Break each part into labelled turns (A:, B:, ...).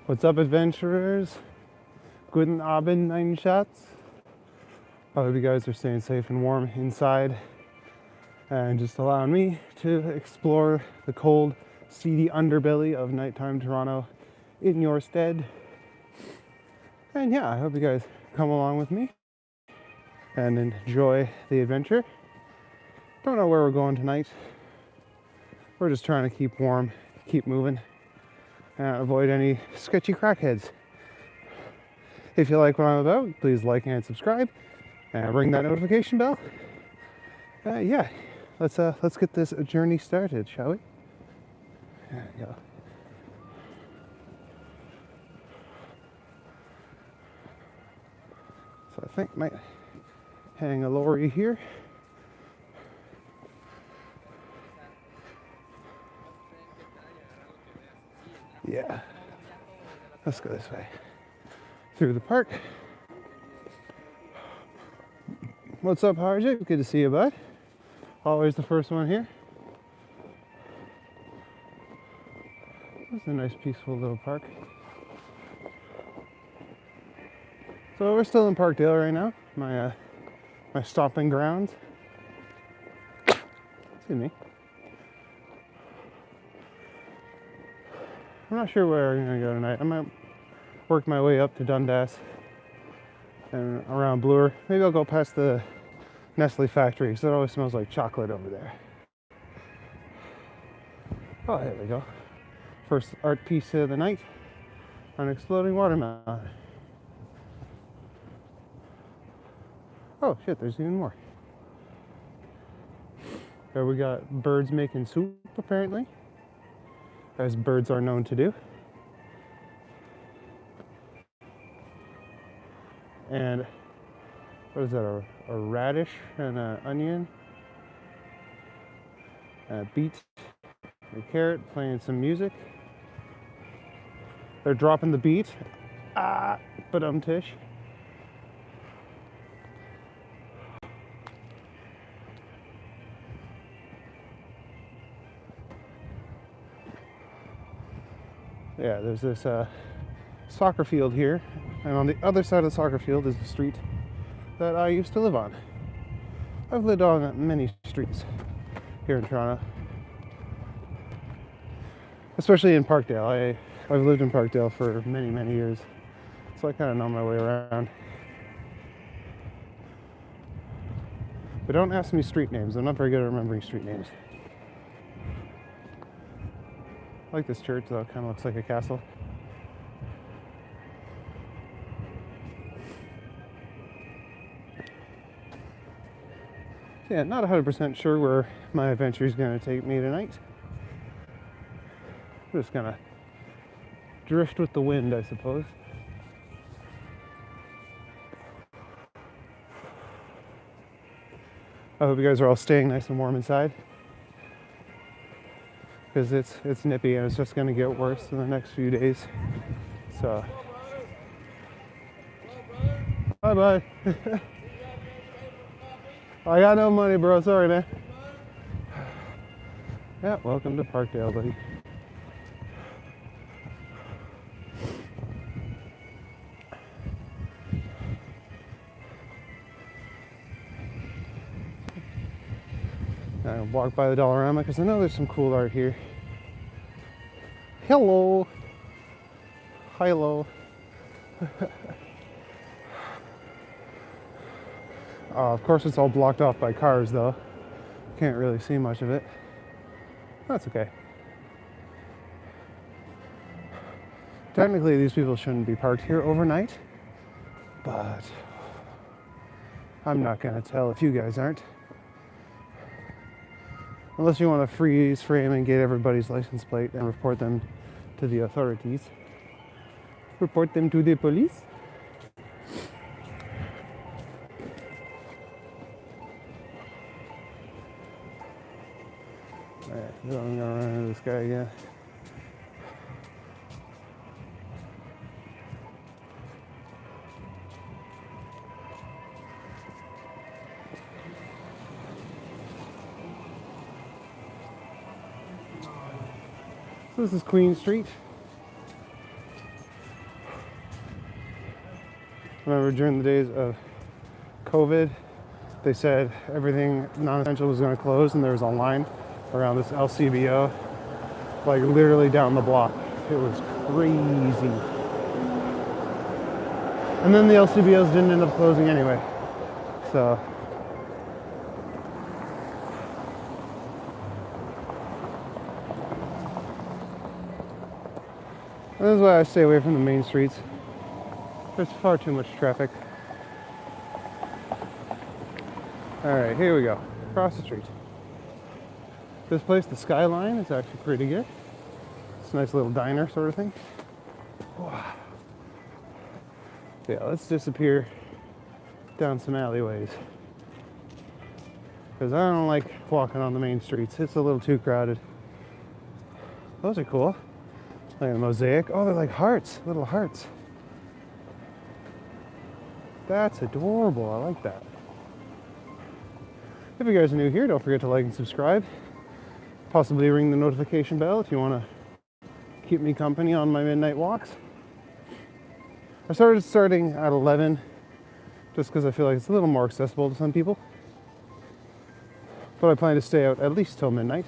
A: What's up, adventurers? Guten Abend, mein Schatz. I hope you guys are staying safe and warm inside and just allowing me to explore the cold, seedy underbelly of nighttime Toronto in your stead. And yeah, I hope you guys come along with me and enjoy the adventure. Don't know where we're going tonight. We're just trying to keep warm, keep moving, and avoid any sketchy crackheads. If you like what I'm about, please like and subscribe and ring that notification bell. Yeah, let's get this journey started, shall we? There you go. So I think I might hang a lorry here. Yeah, let's go this way. Through the park. What's up, Harjit? Good to see you, bud. Always the first one here. It's a nice, peaceful little park. So we're still in Parkdale right now. My stomping grounds. Excuse me. I'm not sure where I'm gonna go tonight. I might work my way up to Dundas and around Bloor. Maybe I'll go past the Nestle factory because it always smells like chocolate over there. Oh, here we go. First art piece of the night, an exploding watermelon. Oh shit, there's even more. There we got birds making soup, apparently, as birds are known to do. And what is that, a radish and an onion, a beet, a carrot, playing some music. They're dropping the beat. But tish. Yeah, there's this soccer field here, and on the other side of the soccer field is the street that I used to live on. I've lived on many streets here in Toronto, especially in Parkdale. I've lived in Parkdale for many, many years, so I kind of know my way around. But don't ask me street names. I'm not very good at remembering street names. I like this church, though. It kind of looks like a castle. So yeah, not 100% sure where my adventure is going to take me tonight. I'm just going to drift with the wind, I suppose. I hope you guys are all staying nice and warm inside, because it's nippy and it's just going to get worse in the next few days. So, bye bye. I got no money, bro. Sorry, man. Yeah, welcome to Parkdale, buddy. I walk by the Dollarama because I know there's some cool art here. Hello. Hello. Of course, it's all blocked off by cars, though. Can't really see much of it. That's okay. Technically, these people shouldn't be parked here overnight, but I'm not gonna tell if you guys aren't. Unless you want to freeze frame and get everybody's license plate and report them to the authorities. Report them to the police. Alright, I'm gonna run into this guy again. So this is Queen Street. Remember during the days of COVID, they said everything non-essential was going to close, and there was a line around this LCBO, like literally down the block. It was crazy. And then the LCBOs didn't end up closing anyway. So this is why I stay away from the main streets. There's far too much traffic. Alright, here we go. Across the street. This place, the Skyline, is actually pretty good. It's a nice little diner sort of thing. Yeah, let's disappear down some alleyways. Because I don't like walking on the main streets. It's a little too crowded. Those are cool. Like a mosaic. Oh, they're like hearts, little hearts. That's adorable. I like that. If you guys are new here, don't forget to like and subscribe. Possibly ring the notification bell if you want to keep me company on my midnight walks. I starting at 11 just because I feel like it's a little more accessible to some people. But I plan to stay out at least till midnight.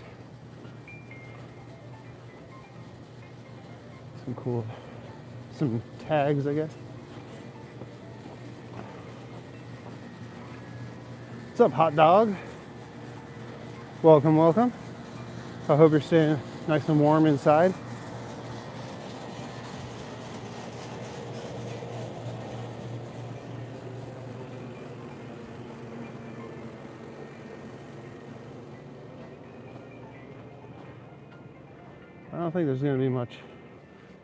A: Some tags, I guess. What's up, hot dog? Welcome, welcome. I hope you're staying nice and warm inside. I don't think there's going to be much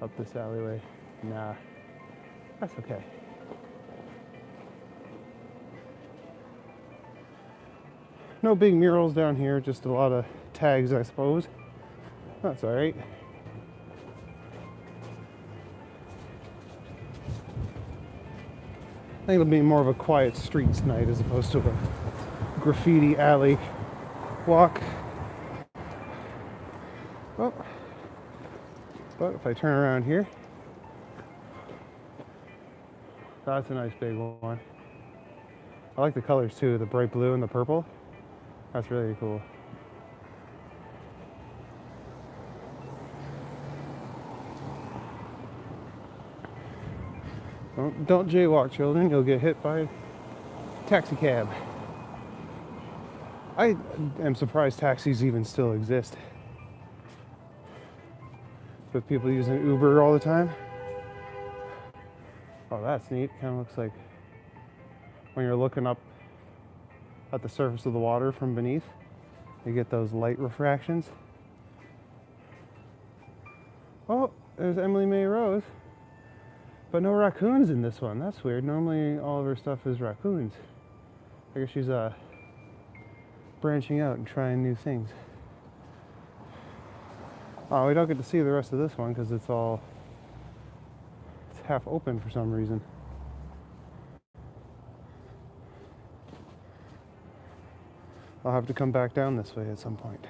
A: up this alleyway. Nah, that's okay. No big murals down here, just a lot of tags, I suppose. That's all right. I think it'll be more of a quiet streets night as opposed to a graffiti alley walk. Oh, but if I turn around here, that's a nice big one. I like the colors too, the bright blue and the purple. That's really cool. Don't jaywalk, children. You'll get hit by a taxi cab. I am surprised taxis even still exist. With people using Uber all the time. Oh, that's neat. Kind of looks like when you're looking up at the surface of the water from beneath, you get those light refractions. Oh, there's Emily May Rose. But no raccoons in this one. That's weird. Normally all of her stuff is raccoons. I guess she's branching out and trying new things. Oh, we don't get to see the rest of this one because it's half open for some reason. I'll have to come back down this way at some point.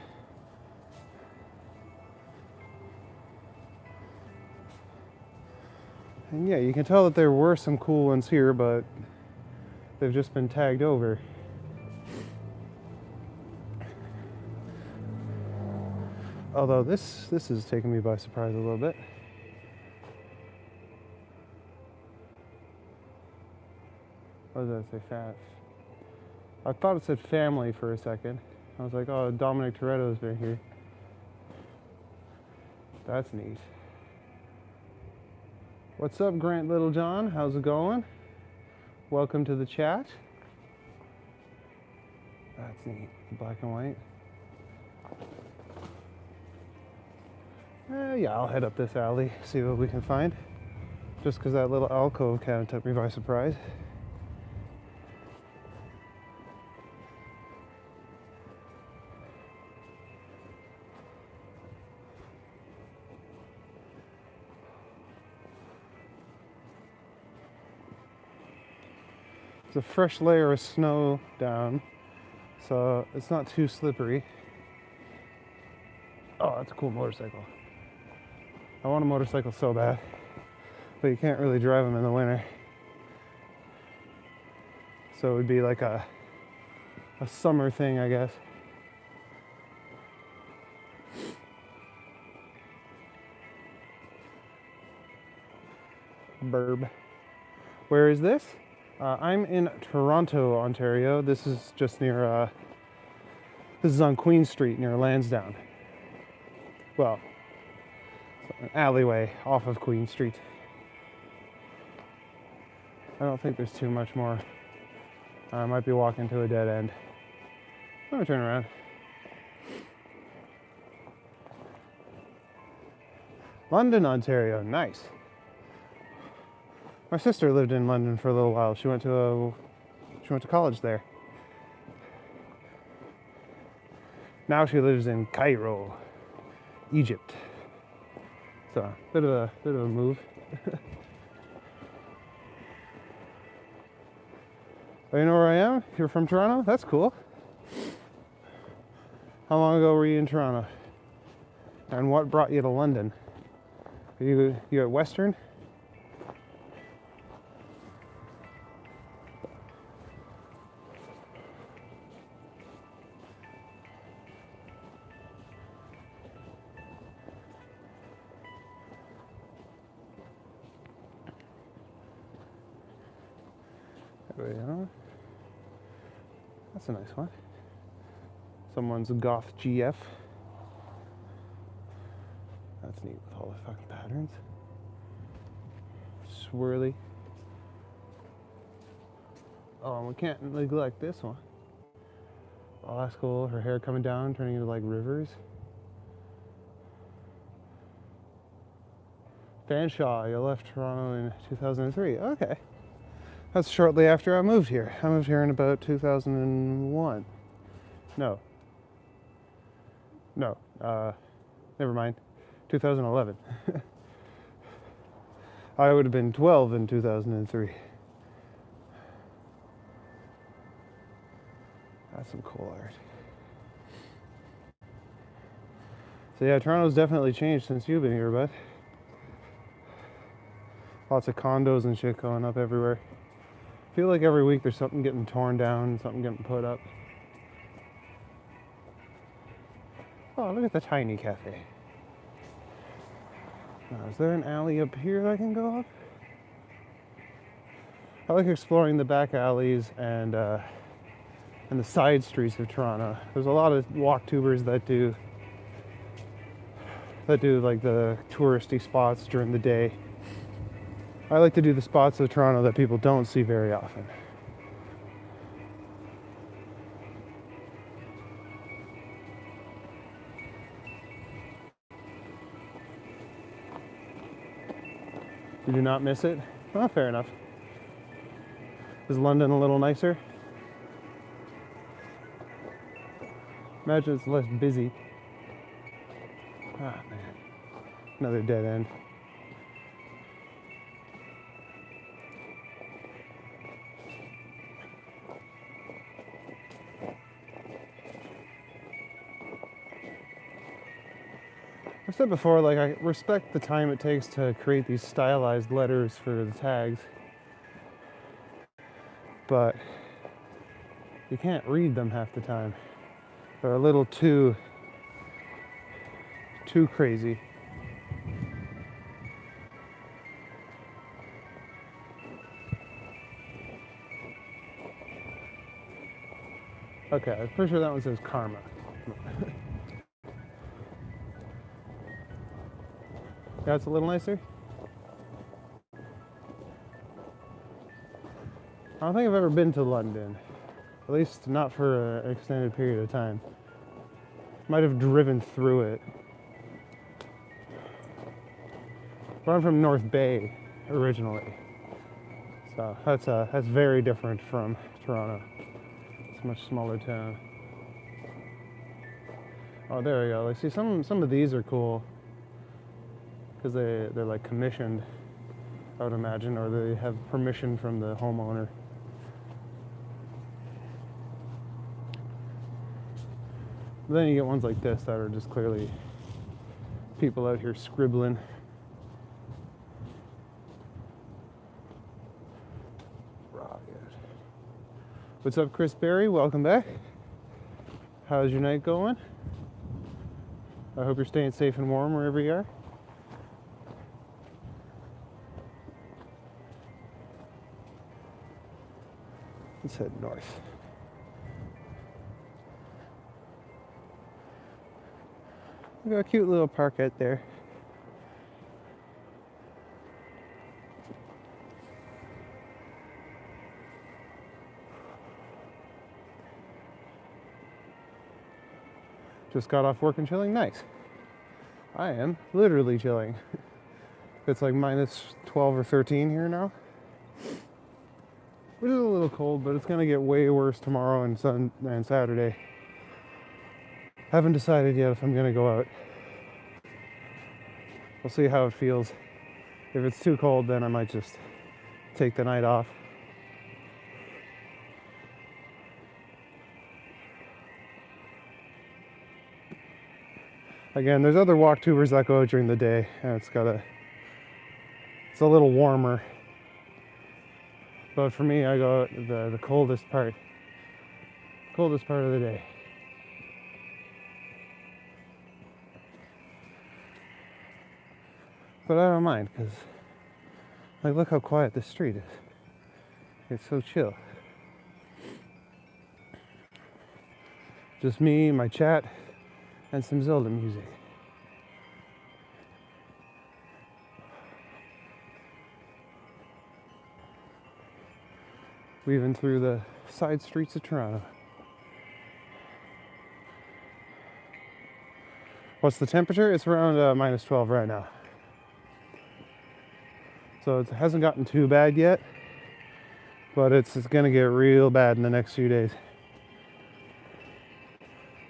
A: And yeah, you can tell that there were some cool ones here, but they've just been tagged over. Although this is taking me by surprise a little bit. What does that say? Fat. I thought it said family for a second. I was like, oh, Dominic Toretto's been here. That's neat. What's up, Grant Littlejohn? How's it going? Welcome to the chat. That's neat. Black and white. Yeah, I'll head up this alley, see what we can find. Just because that little alcove kind of took me by surprise. There's a fresh layer of snow down, so it's not too slippery. Oh, that's a cool motorcycle. I want a motorcycle so bad, but you can't really drive them in the winter. So it would be like a summer thing, I guess. Burb. Where is this? I'm in Toronto, Ontario. This is just near, this is on Queen Street near Lansdowne. Well, an alleyway off of Queen Street. I don't think there's too much more. I might be walking to a dead end. Let me turn around. London, Ontario, nice. My sister lived in London for a little while. She went to college there. Now she lives in Cairo, Egypt. So a bit of a move. Oh, you know where I am? You're from Toronto? That's cool. How long ago were you in Toronto? And what brought you to London? You at Western? There we go. That's a nice one. Someone's Goth GF. That's neat with all the fucking patterns. Swirly. Oh, and we can't neglect this one. Oh, that's cool. Her hair coming down, turning into like rivers. Fanshawe, you left Toronto in 2003. Okay. That's shortly after I moved here. I moved here in about 2001. No, never mind. 2011. I would have been 12 in 2003. That's some cool art. So yeah, Toronto's definitely changed since you've been here, bud. Lots of condos and shit going up everywhere. I feel like every week there's something getting torn down and something getting put up. Oh, look at the tiny cafe. Now, is there an alley up here that I can go up? I like exploring the back alleys and the side streets of Toronto. There's a lot of walktubers that do like the touristy spots during the day. I like to do the spots of Toronto that people don't see very often. You do not miss it? Oh, fair enough. Is London a little nicer? Imagine it's less busy. Ah, man. Another dead end. I've said before, like, I respect the time it takes to create these stylized letters for the tags, but you can't read them half the time. They're a little too crazy. Okay, I'm pretty sure that one says karma. Yeah, it's a little nicer. I don't think I've ever been to London, at least not for an extended period of time. Might have driven through it. But I'm from North Bay originally, so that's very different from Toronto. It's a much smaller town. Oh, there we go. Like, see, some of these are cool because they're like commissioned, I would imagine, or they have permission from the homeowner. But then you get ones like this that are just clearly people out here scribbling. Rocket. What's up, Chris Berry? Welcome back. How's your night going? I hope you're staying safe and warm wherever you are. Let's head north. We got a cute little park out there. Just got off work and chilling. Nice. I am literally chilling. It's like minus 12 or 13 here now, which is a little cold, but it's gonna get way worse tomorrow and Saturday. Haven't decided yet if I'm gonna go out. We'll see how it feels. If it's too cold, then I might just take the night off. Again, there's other walk tubers that go out during the day, and it's a little warmer. But for me, I go out the coldest part of the day. But I don't mind, because like, look how quiet this street is. It's so chill. Just me, my chat, and some Zelda music. Weaving through the side streets of Toronto. What's the temperature? It's around minus 12 right now. So it hasn't gotten too bad yet, but it's gonna get real bad in the next few days.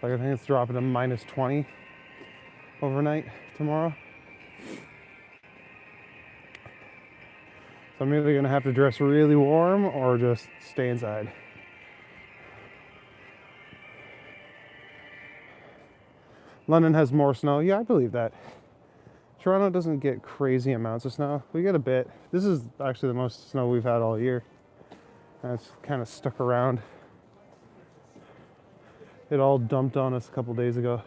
A: Like, I think it's dropping to minus 20 overnight tomorrow. So I'm either gonna have to dress really warm or just stay inside. London has more snow. Yeah, I believe that. Toronto doesn't get crazy amounts of snow. We get a bit. This is actually the most snow we've had all year. And it's kind of stuck around. It all dumped on us a couple days ago.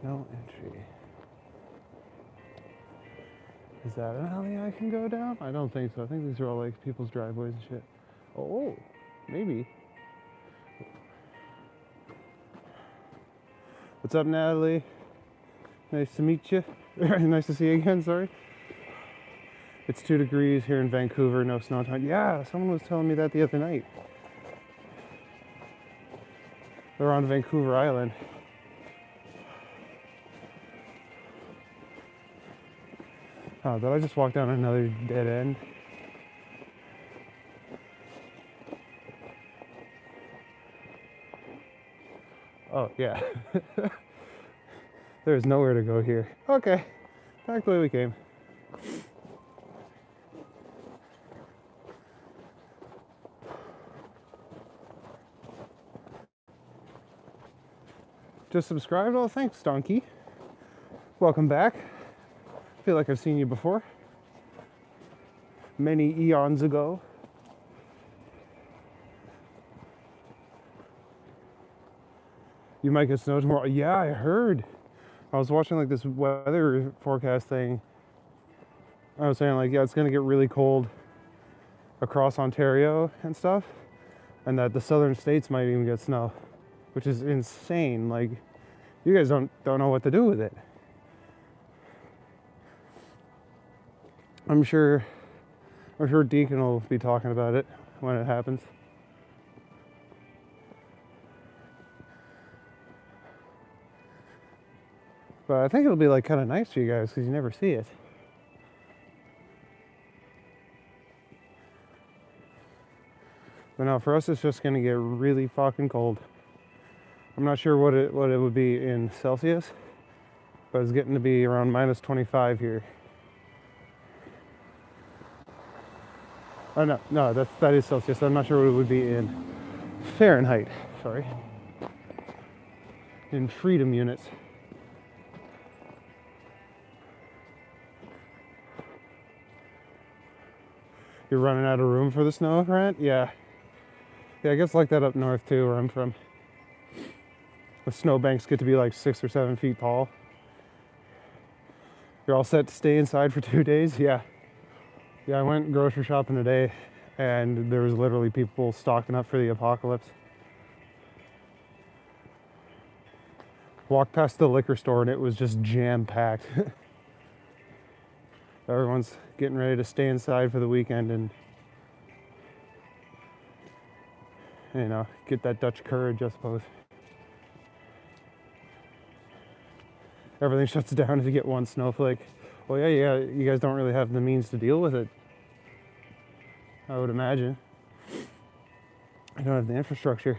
A: No entry. Is that an alley I can go down? I don't think so. I think these are all like people's driveways and shit. Oh, maybe. What's up, Natalie? Nice to meet you. Nice to see you again, sorry. It's 2 degrees here in Vancouver, no snow time. Yeah, someone was telling me that the other night. They're on Vancouver Island. Oh, did I just walk down another dead end? Oh, yeah. There's nowhere to go here. Okay, back the way we came. Just subscribed? Oh, thanks, Donkey. Welcome back. I feel like I've seen you before. Many eons ago. You might get snow tomorrow. Yeah, I heard. I was watching like this weather forecast thing. I was saying like, yeah, it's gonna get really cold across Ontario and stuff, and that the southern states might even get snow, which is insane. Like, you guys don't know what to do with it. I'm sure Deacon will be talking about it when it happens. But I think it'll be like kind of nice for you guys because you never see it. But no, for us it's just gonna get really fucking cold. I'm not sure what it would be in Celsius, but it's getting to be around minus 25 here. Oh no, no, that is Celsius. I'm not sure what it would be in Fahrenheit. Sorry, in freedom units. You're running out of room for the snow, Grant? Yeah. Yeah, it gets like that up north too, where I'm from. The snowbanks get to be like 6 or 7 feet tall. You're all set to stay inside for 2 days? Yeah. Yeah, I went grocery shopping today and there was literally people stocking up for the apocalypse. Walked past the liquor store and it was just jam-packed. Everyone's getting ready to stay inside for the weekend and, you know, get that Dutch courage, I suppose. Everything shuts down if you get one snowflake. Well, yeah, you guys don't really have the means to deal with it, I would imagine. You don't have the infrastructure.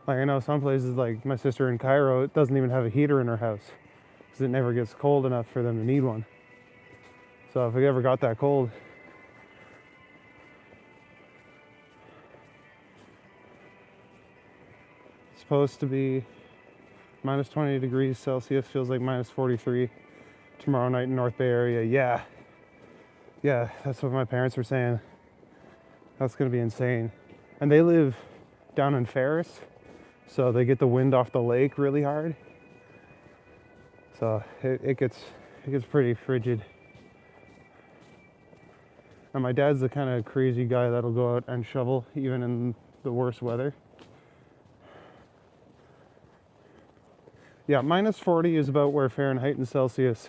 A: Like, I know some places, like my sister in Cairo, it doesn't even have a heater in her house because it never gets cold enough for them to need one. So if it ever got that cold, it's supposed to be minus 20 degrees Celsius, feels like minus 43 tomorrow night in North Bay area. Yeah, that's what my parents were saying. That's gonna be insane. And they live down in Ferris, so they get the wind off the lake really hard. So it gets pretty frigid. And my dad's the kind of crazy guy that'll go out and shovel even in the worst weather. Yeah, minus 40 is about where Fahrenheit and Celsius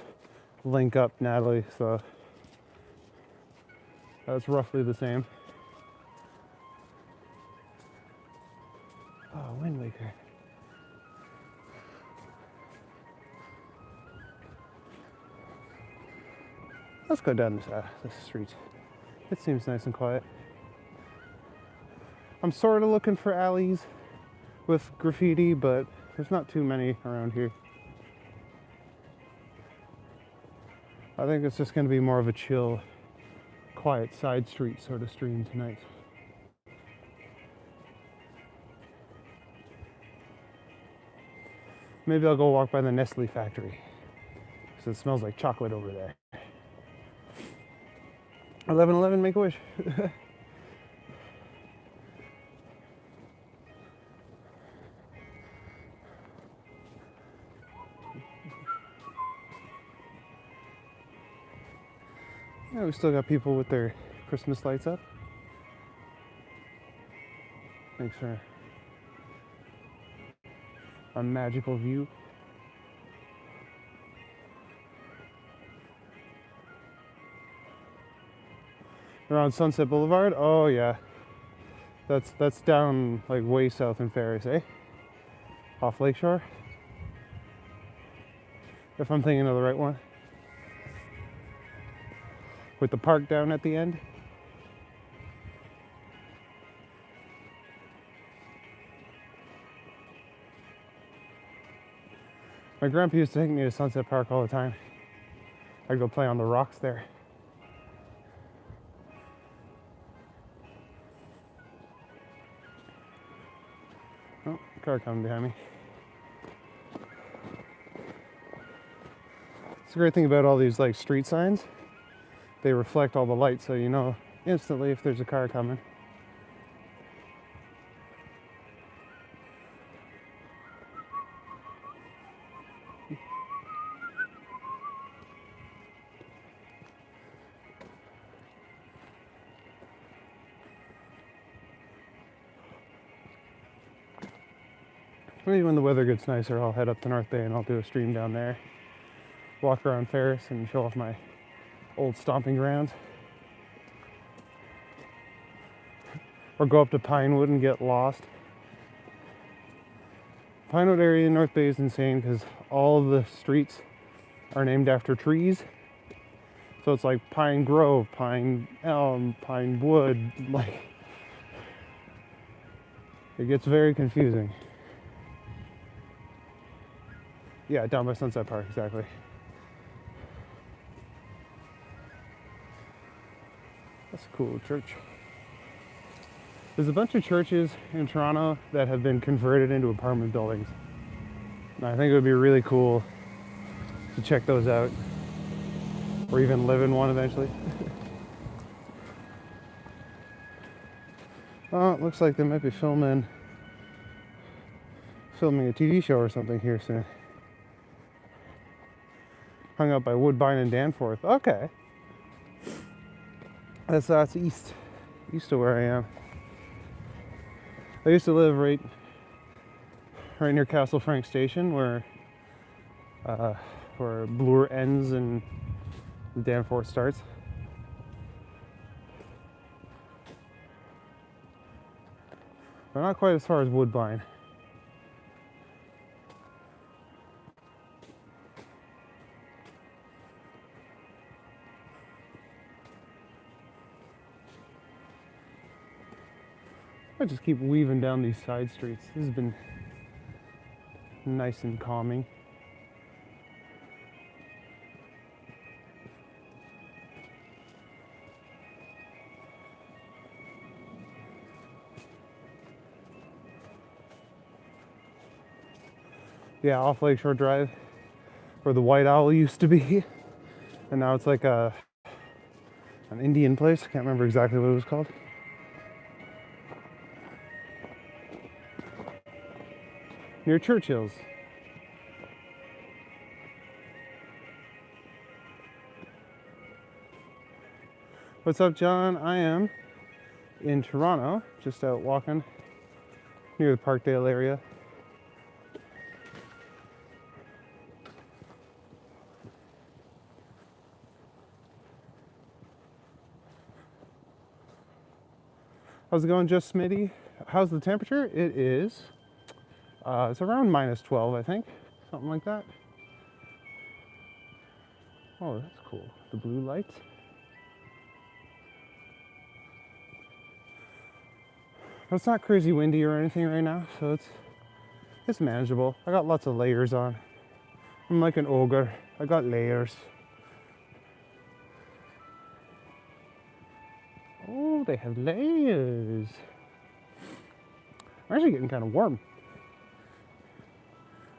A: link up, Natalie, so that's roughly the same. Oh, Wind Waker. Let's go down this street. It seems nice and quiet. I'm sort of looking for alleys with graffiti, but there's not too many around here. I think it's just going to be more of a chill, quiet side street sort of stream tonight. Maybe I'll go walk by the Nestle factory because it smells like chocolate over there. 1111, make a wish. Yeah, we still got people with their Christmas lights up. Makes for a magical view. Around Sunset Boulevard? Oh yeah. That's down like way south in Ferris, eh? Off Lakeshore. If I'm thinking of the right one. With the park down at the end. My grandpa used to take me to Sunset Park all the time. I'd go play on the rocks there. Oh, car coming behind me. It's a great thing about all these like street signs. They reflect all the light, so you know instantly if there's a car coming. Maybe when the weather gets nicer, I'll head up to North Bay and I'll do a stream down there. Walk around Ferris and show off my old stomping grounds. Or go up to Pinewood and get lost. Pinewood area in North Bay is insane because all of the streets are named after trees. So it's like Pine Grove, Pine Elm, Pine Wood, like it gets very confusing. Yeah, down by Sunset Park, exactly. That's a cool church. There's a bunch of churches in Toronto that have been converted into apartment buildings. And I think it would be really cool to check those out, or even live in one eventually. Oh, it looks like they might be filming a TV show or something here soon. Hung up by Woodbine and Danforth. Okay. That's east of where I am. I used to live right near Castle Frank Station, where Bloor ends and Danforth starts. But not quite as far as Woodbine. I just keep weaving down these side streets. This has been nice and calming. Yeah, off Lakeshore Drive, where the White Owl used to be, and now it's like an Indian place. I can't remember exactly what it was called. Near Churchill's. What's up, John? I am in Toronto, just out walking near the Parkdale area. How's it going, Just Smitty? How's the temperature? It is. It's around minus 12, I think. Something like that. Oh, that's cool. The blue lights. It's not crazy windy or anything right now, so it's manageable. I got lots of layers on. I'm like an ogre. I got layers. Oh, they have layers. I'm actually getting kind of warm,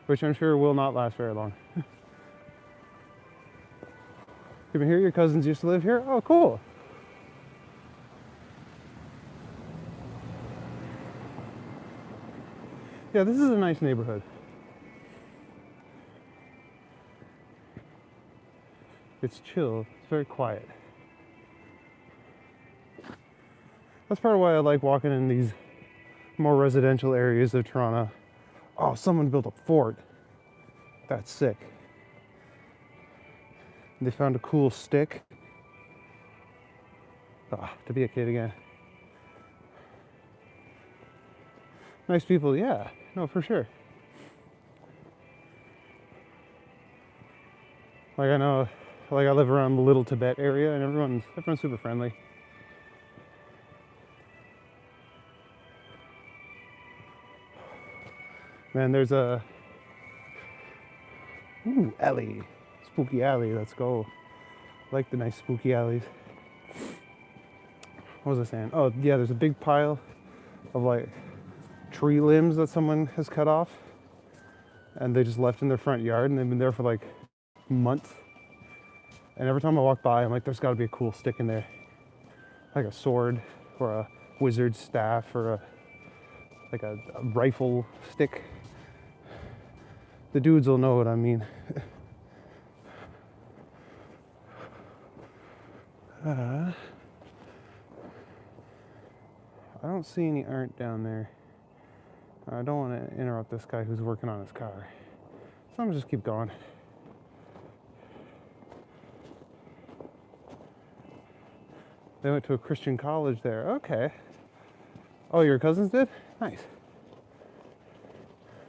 A: which I'm sure will not last very long. You been here? Your cousins used to live here? Oh, cool. Yeah, this is a nice neighborhood. It's chill. It's very quiet. That's part of why I like walking in these more residential areas of Toronto. Oh, someone built a fort. That's sick. They found a cool stick. To be a kid again. Nice people, yeah. No, for sure. Like I know, like I live around the Little Tibet area, and everyone's super friendly. Man, there's a alley, spooky alley. Let's go. I like the nice spooky alleys. What was I saying? Oh yeah, there's a big pile of like tree limbs that someone has cut off, and they just left in their front yard, and they've been there for like months. And every time I walk by, I'm like, there's got to be a cool stick in there, like a sword or a wizard's staff or a rifle stick. The dudes will know what I mean. I don't see any art down there. I don't want to interrupt this guy who's working on his car. So I'm gonna just keep going. They went to a Christian college there. Okay. Oh, your cousins did? Nice.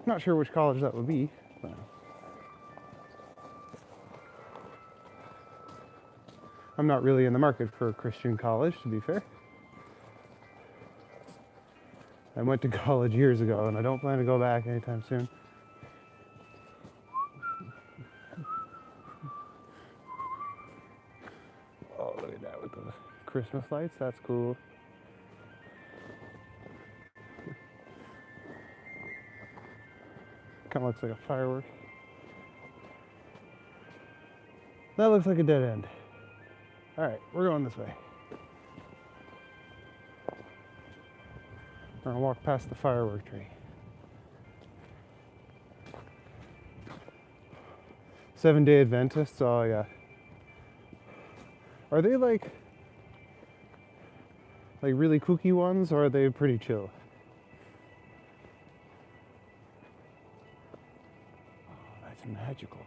A: Not sure which college that would be. But I'm not really in the market for a Christian college, to be fair. I went to college years ago, and I don't plan to go back anytime soon. Oh, look at that with the Christmas lights. That's cool. Kind of looks like a firework. That looks like a dead end. All right, we're going this way. We're gonna walk past the firework tree. 7-Day Adventists. Oh yeah. Are they like really kooky ones, or are they pretty chill? Oh, that's magical.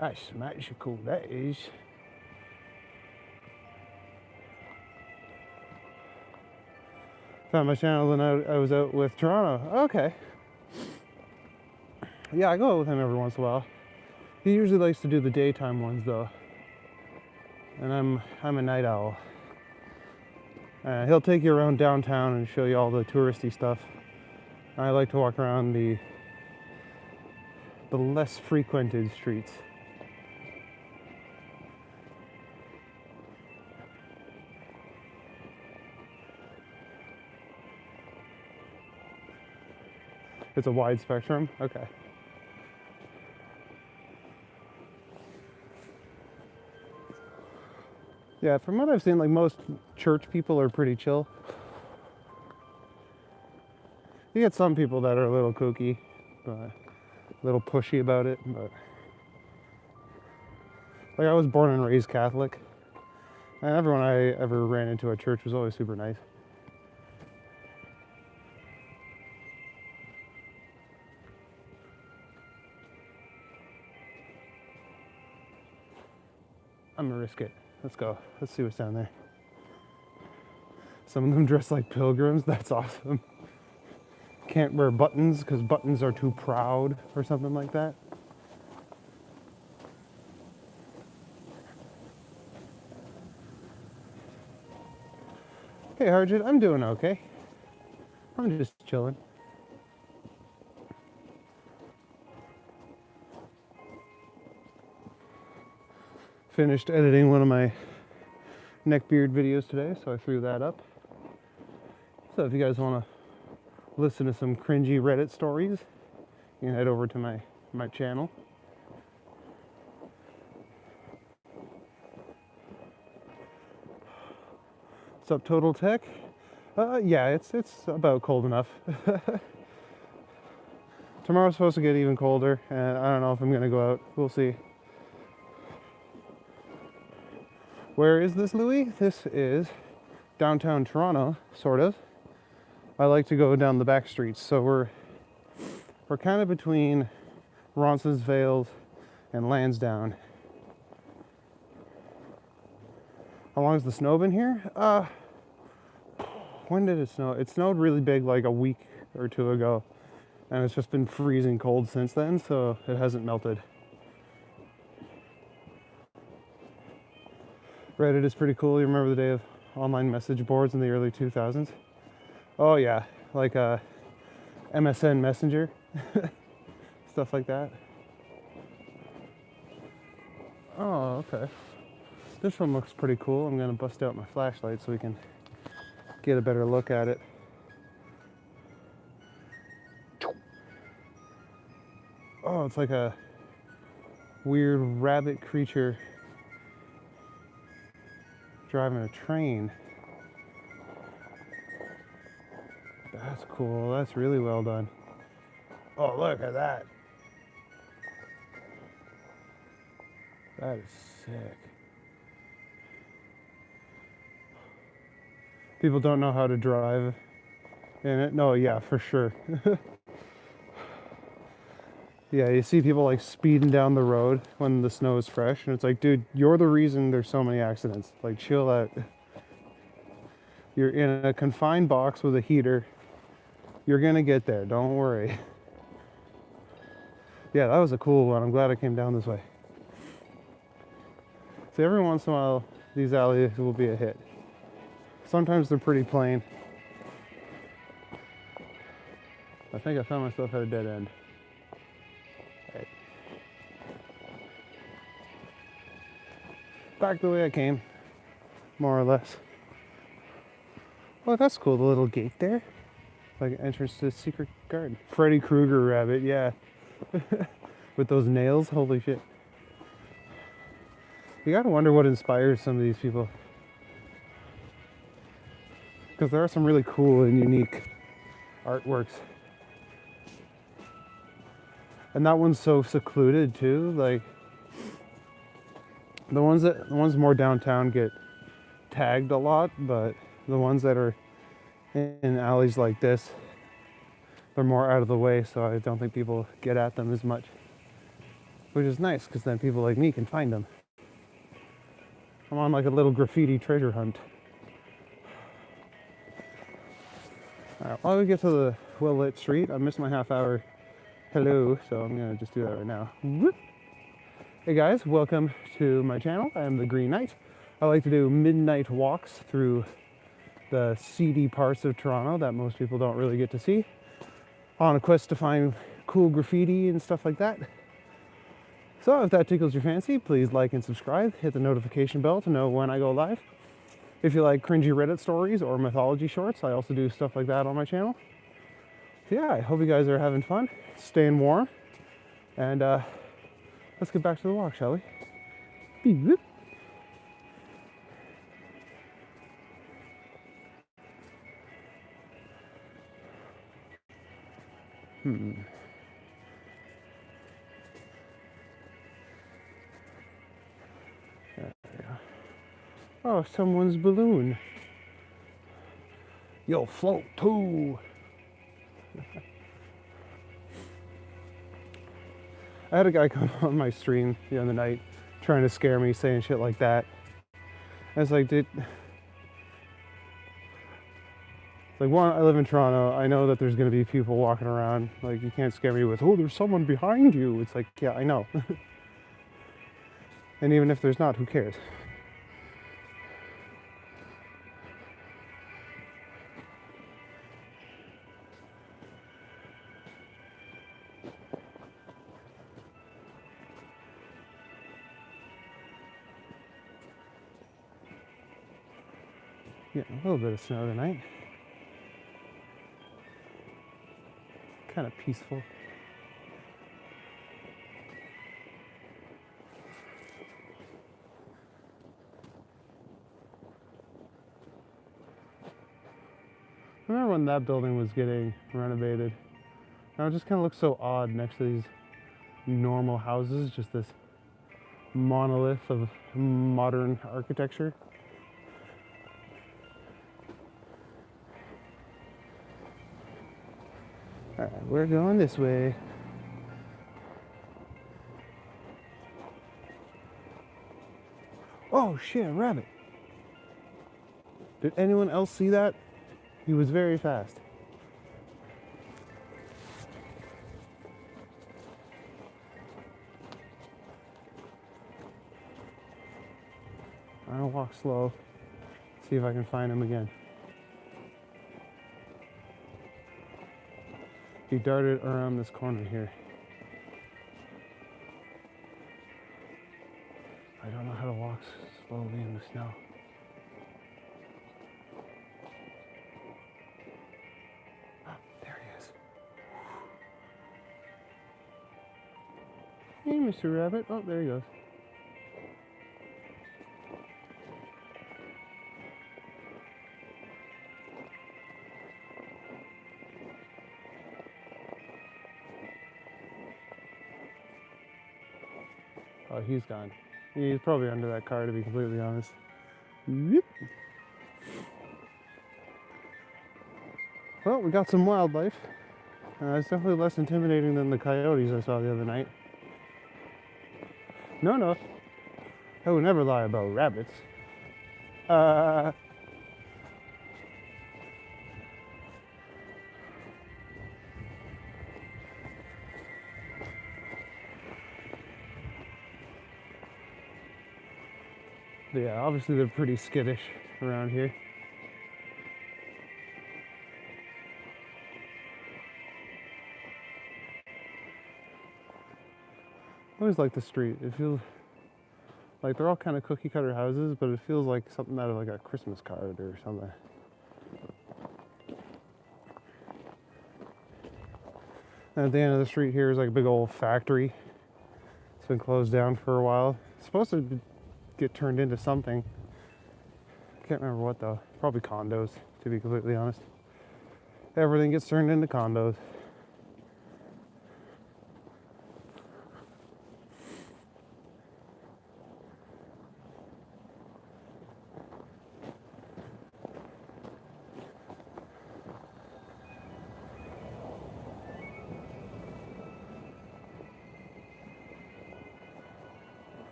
A: That's magical. That is. Found my channel and I was out with Toronto. Okay. Yeah, I go out with him every once in a while. He usually likes to do the daytime ones though, and I'm a night owl. He'll take you around downtown and show you all the touristy stuff. I like to walk around the less frequented streets. It's a wide spectrum. Okay. Yeah, from what I've seen, like most church people are pretty chill. You get some people that are a little kooky, but a little pushy about it. But like, I was born and raised Catholic, and everyone I ever ran into at church was always super nice. I'm gonna risk it. Let's go. Let's see what's down there. Some of them dress like pilgrims. That's awesome. Can't wear buttons because buttons are too proud or something like that. Hey Harjit, I'm doing okay. I'm just chilling. Finished editing one of my neckbeard videos today, so I threw that up. So if you guys want to listen to some cringy Reddit stories, you can head over to my channel. What's up, Total Tech? Yeah, it's about cold enough. Tomorrow's supposed to get even colder, and I don't know if I'm gonna go out. We'll see. Where is this, Louis? This is downtown Toronto, sort of. I like to go down the back streets, so we're kind of between Roncesvalles and Lansdowne. How long has the snow been here? When did it snow? It snowed really big like a week or two ago, and it's just been freezing cold since then, so it hasn't melted. Reddit is pretty cool. You remember the day of online message boards in the early 2000s? Oh yeah, like MSN Messenger, stuff like that. Oh, okay. This one looks pretty cool. I'm gonna bust out my flashlight so we can get a better look at it. Oh, it's like a weird rabbit creature driving a train. That's cool. That's really well done. Oh, look at that. That is sick. People don't know how to drive in it. No, yeah, for sure. Yeah, you see people like speeding down the road when the snow is fresh, and it's like, dude, you're the reason there's so many accidents. Like, chill out. You're in a confined box with a heater. You're gonna get there, don't worry. Yeah, that was a cool one. I'm glad I came down this way. So every once in a while, these alleys will be a hit. Sometimes they're pretty plain. I think I found myself at a dead end. Right. Back the way I came. more or less. Oh, that's cool, the little gate there. Like an entrance to the secret garden. Freddy Krueger rabbit, yeah. With those nails, holy shit. You gotta wonder what inspires some of these people. Because there are some really cool and unique artworks. And that one's so secluded too. Like the ones more downtown get tagged a lot, but the ones that are in alleys like this, they're more out of the way, so I don't think people get at them as much. Which is nice, because then people like me can find them. I'm on like a little graffiti treasure hunt. Alright, while we get to the well-lit street, I missed my half hour hello, so I'm gonna just do that right now. Whoop. Hey guys, welcome to my channel. I am the Green Knight. I like to do midnight walks through the seedy parts of Toronto that most people don't really get to see, on a quest to find cool graffiti and stuff like that. So if that tickles your fancy, please like and subscribe, hit the notification bell to know when I go live. If you like cringy Reddit stories or mythology shorts, I also do stuff like that on my channel. So yeah, I hope you guys are having fun, staying warm, and let's get back to the walk, shall we? Beep. Oh, someone's balloon. You'll float too. I had a guy come on my stream the other night trying to scare me, saying shit like that. I was like, dude. Like, one, I live in Toronto. I know that there's going to be people walking around. Like, you can't scare me with, oh, there's someone behind you. It's like, yeah, I know. And even if there's not, who cares? Yeah, a little bit of snow tonight. Kind of peaceful. I remember when that building was getting renovated. Now it just kind of looks so odd next to these normal houses, just this monolith of modern architecture. Alright, we're going this way. Oh shit, a rabbit. Did anyone else see that? He was very fast. I'm gonna walk slow, see if I can find him again. He darted around this corner here. I don't know how to walk slowly in the snow. There he is. Hey, Mr. Rabbit. Oh, there he goes. Oh, he's gone. He's probably under that car, to be completely honest. Yep. Well, we got some wildlife. It's definitely less intimidating than the coyotes I saw the other night. No. I would never lie about rabbits. Yeah, obviously they're pretty skittish around here. I always like the street. It feels Like they're all kind of cookie cutter houses, but it feels like something out of like a Christmas card or something. And at the end of the street here is like a big old factory. It's been closed down for a while. It's supposed to get turned into something. I can't remember what though. Probably condos, to be completely honest. Everything gets turned into condos.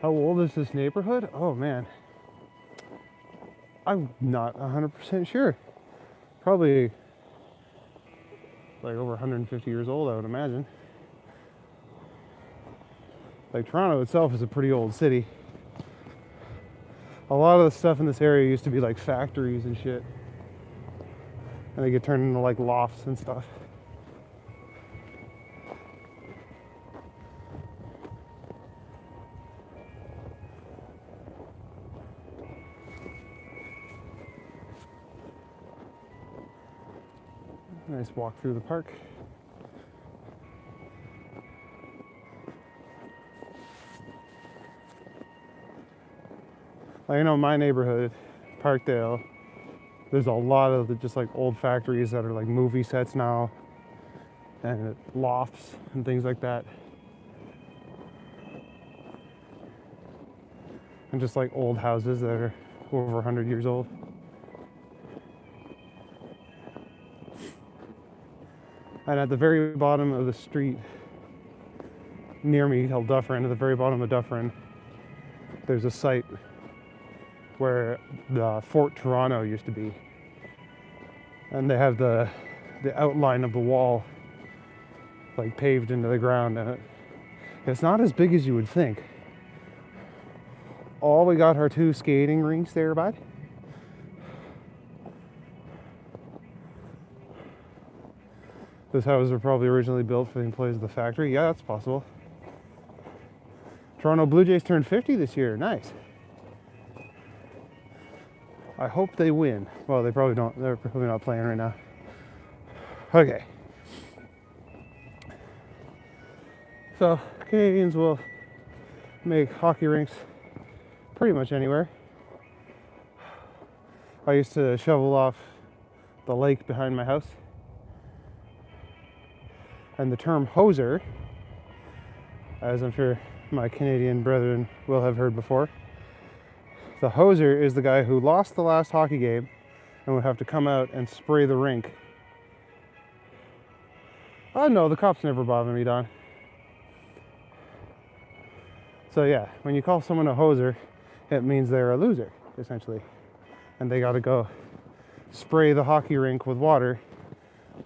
A: How old is this neighborhood? Oh man. I'm not 100% sure. Probably like over 150 years old, I would imagine. Like Toronto itself is a pretty old city. A lot of the stuff in this area used to be like factories and shit. And they get turned into like lofts and stuff. Nice walk through the park. Like, you know, my neighborhood, Parkdale, there's a lot of just like old factories that are like movie sets now, and lofts and things like that. And just like old houses that are over 100 years old. And at the very bottom of the street, near me, called Dufferin, at the very bottom of Dufferin, there's a site where the Fort Toronto used to be. And they have the outline of the wall like paved into the ground, and it's not as big as you would think. All we got are 2 skating rinks there, bud. Those houses were probably originally built for the employees of the factory. Yeah, that's possible. Toronto Blue Jays turned 50 this year. Nice. I hope they win. Well, they probably don't. They're probably not playing right now. Okay. So, Canadians will make hockey rinks pretty much anywhere. I used to shovel off the lake behind my house. And the term hoser, as I'm sure my Canadian brethren will have heard before, the hoser is the guy who lost the last hockey game and would have to come out and spray the rink. Oh no, the cops never bother me, Don. So yeah, when you call someone a hoser, it means they're a loser, essentially. And they gotta go spray the hockey rink with water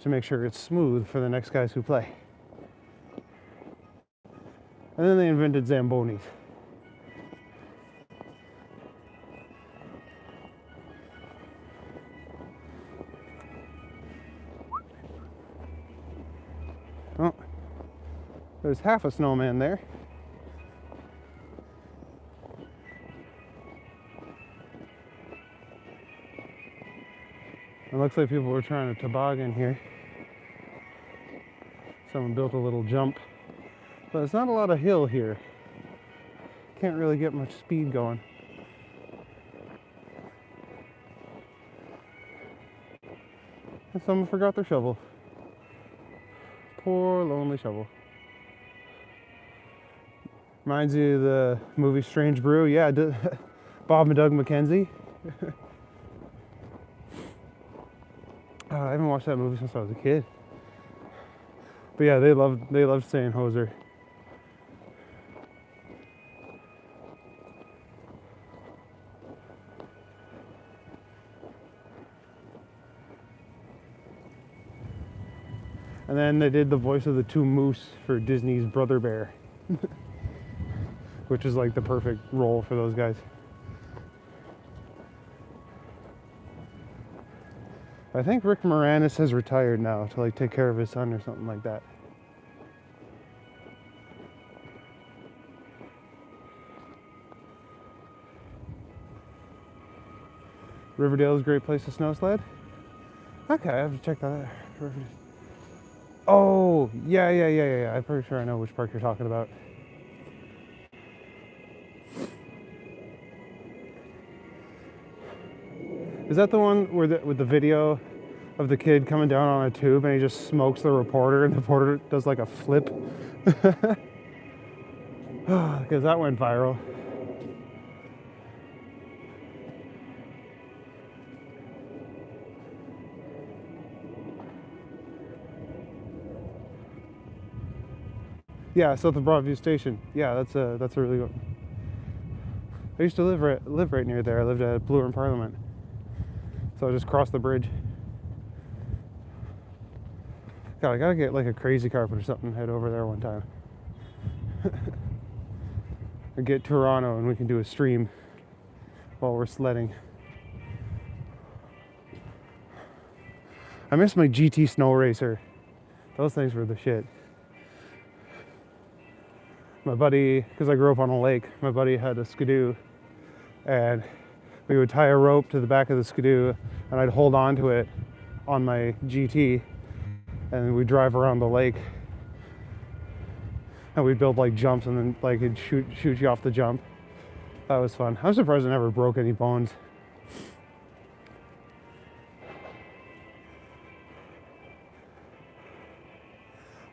A: to make sure it's smooth for the next guys who play. And then they invented Zambonis. Oh, there's half a snowman there. It looks like people were trying to toboggan here. Someone built a little jump. But it's not a lot of hill here. Can't really get much speed going. And someone forgot their shovel. Poor lonely shovel. Reminds you of the movie Strange Brew. Yeah, Bob and Doug McKenzie. I haven't watched that movie since I was a kid. But yeah, they loved saying hoser. And then they did the voice of the 2 moose for Disney's Brother Bear. Which is like the perfect role for those guys. I think Rick Moranis has retired now to like take care of his son or something like that. Riverdale is a great place to snow sled. Okay, I have to check that out. Oh, yeah. I'm pretty sure I know which park you're talking about. Is that the one where with the video of the kid coming down on a tube and he just smokes the reporter and the reporter does like a flip? Because that went viral. Yeah, south of Broadview Station. Yeah, that's a really good. I used to live right near there. I lived at Bloor and Parliament, so I just crossed the bridge. God, I gotta get like a crazy carpet or something. Head over there one time. Or get Toronto and we can do a stream while we're sledding. I miss my GT Snow Racer. Those things were the shit. My buddy, because I grew up on a lake, my buddy had a Skidoo, and we would tie a rope to the back of the Skidoo, and I'd hold on to it on my GT, and we'd drive around the lake, and we'd build like jumps, and then like it'd shoot you off the jump. That was fun. I'm surprised I never broke any bones.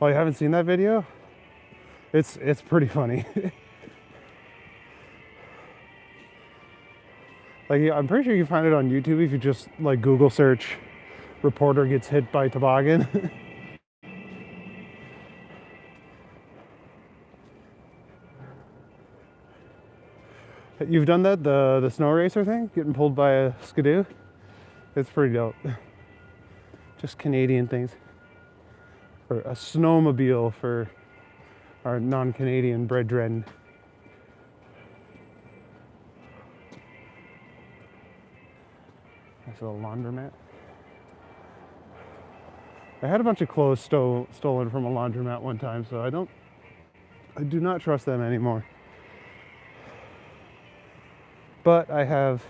A: Oh, you haven't seen that video? It's pretty funny. Like, I'm pretty sure you can find it on YouTube if you just like Google search reporter gets hit by toboggan. You've done that, the snow racer thing, getting pulled by a Skidoo? It's pretty dope. Just Canadian things. Or a snowmobile for our non-Canadian brethren. Nice little laundromat. I had a bunch of clothes stolen from a laundromat one time, so I do not trust them anymore. But I have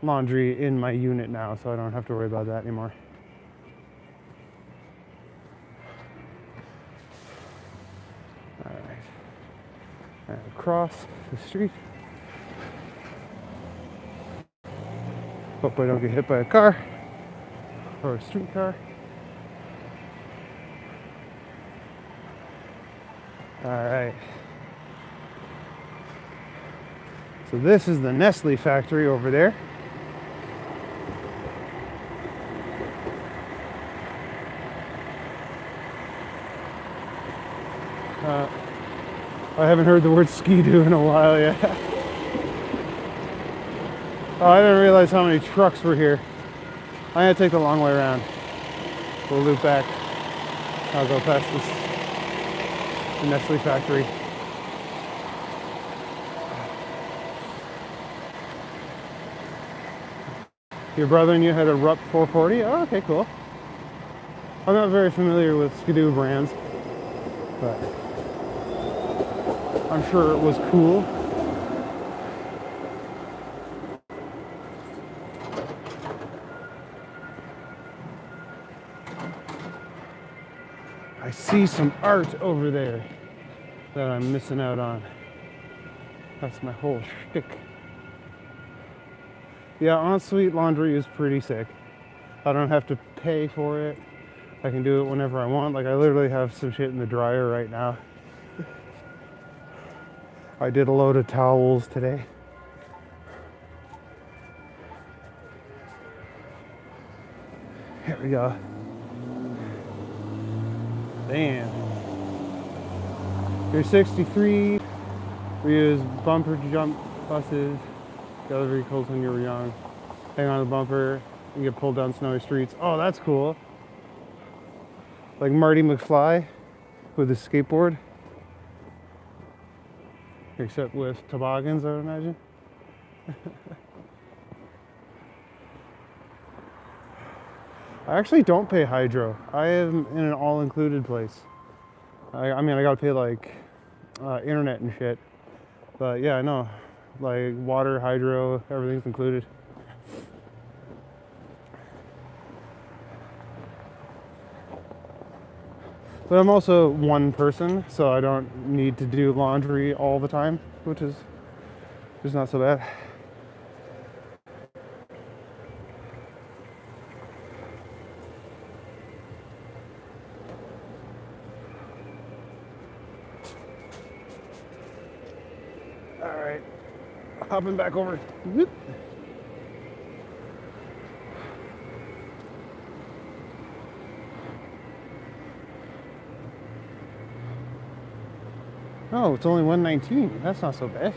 A: laundry in my unit now, so I don't have to worry about that anymore. And across the street. Hope I don't get hit by a car or a streetcar. All right. So this is the Nestle factory over there. I haven't heard the word Ski-Doo in a while yet. Oh, I didn't realize how many trucks were here. I'm gonna take the long way around. We'll loop back. I'll go past the Nestle factory. Your brother and you had a Rupp 440? Oh, okay, cool. I'm not very familiar with Ski-Doo brands, but I'm sure it was cool. I see some art over there that I'm missing out on. That's my whole shtick. Yeah, Ensuite Laundry is pretty sick. I don't have to pay for it. I can do it whenever I want. Like, I literally have some shit in the dryer right now. I did a load of towels today. Here we go. Damn. Here's 63. We use bumper jump buses. The other vehicles when you were young. Hang on the bumper and get pulled down snowy streets. Oh, that's cool. Like Marty McFly with his skateboard. Except with toboggans, I would imagine. I actually don't pay hydro. I am in an all-included place. I mean, I gotta pay like internet and shit. But yeah, I know. Like water, hydro, everything's included. But I'm also one person, so I don't need to do laundry all the time, which is not so bad. All right, hopping back over. Whoop. Oh, it's only 119. That's not so bad.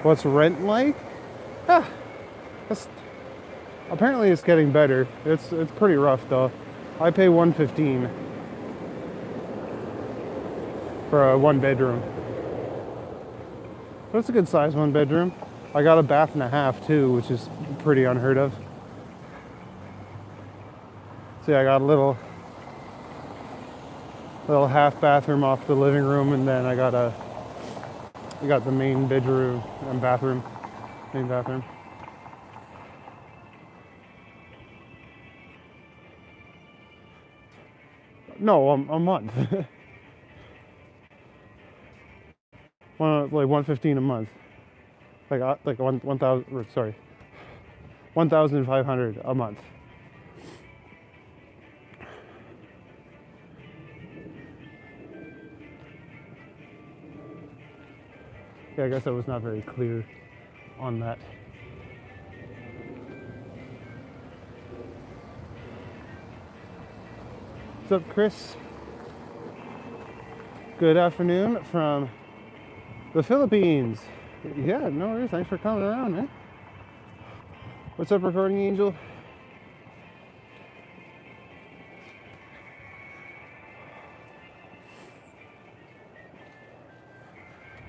A: What's rent like? Ah, that's, apparently it's getting better. It's pretty rough though. I pay 115 for a one bedroom. But it's a good size one bedroom. I got a bath and a half too, which is pretty unheard of. See, I got a little half bathroom off the living room, and then I got the main bedroom and bathroom, main bathroom. No, a month. Like 115 a month. Like 1,000. Sorry, 1,500 a month. Yeah, I guess I was not very clear on that. What's up, Chris? Good afternoon from the Philippines. Yeah, no worries. Thanks for coming around, man. What's up, Recording Angel?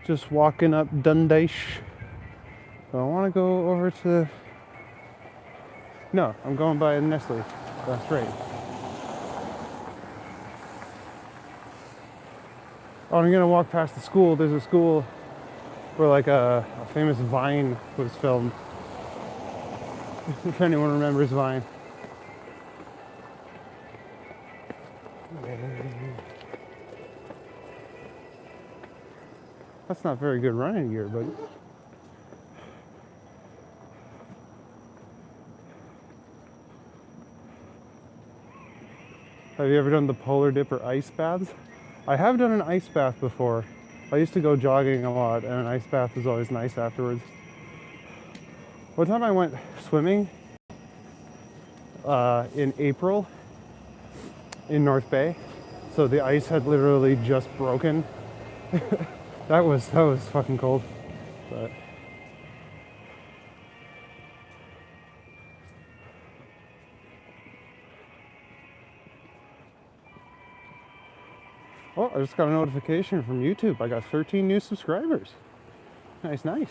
A: Just walking up Dundas. So I want to go over to... No, I'm going by Nestle. That's right. Oh, I'm gonna walk past the school. There's a school where like a famous Vine was filmed. If anyone remembers Vine. That's not very good running gear, but... Have you ever done the polar dip or ice baths? I have done an ice bath before. I used to go jogging a lot, and an ice bath was always nice afterwards. One time I went swimming in April in North Bay, so the ice had literally just broken. that was fucking cold, but. Oh, I just got a notification from YouTube. I got 13 new subscribers. Nice, nice.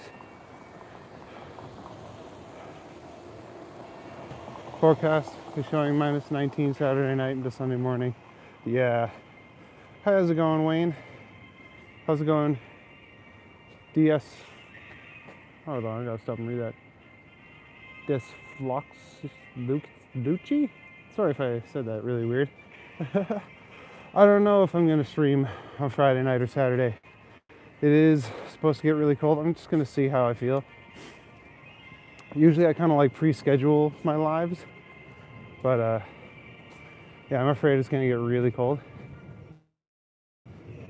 A: Forecast is showing minus 19 Saturday night into Sunday morning. Yeah. How's it going, Wayne? How's it going? DS. Hold on, I gotta stop and read that. Desfloxlucci? Sorry if I said that really weird. I don't know if I'm gonna stream on Friday night or Saturday. It is supposed to get really cold. I'm just gonna see how I feel. Usually I kind of like pre-schedule my lives, but yeah, I'm afraid it's gonna get really cold.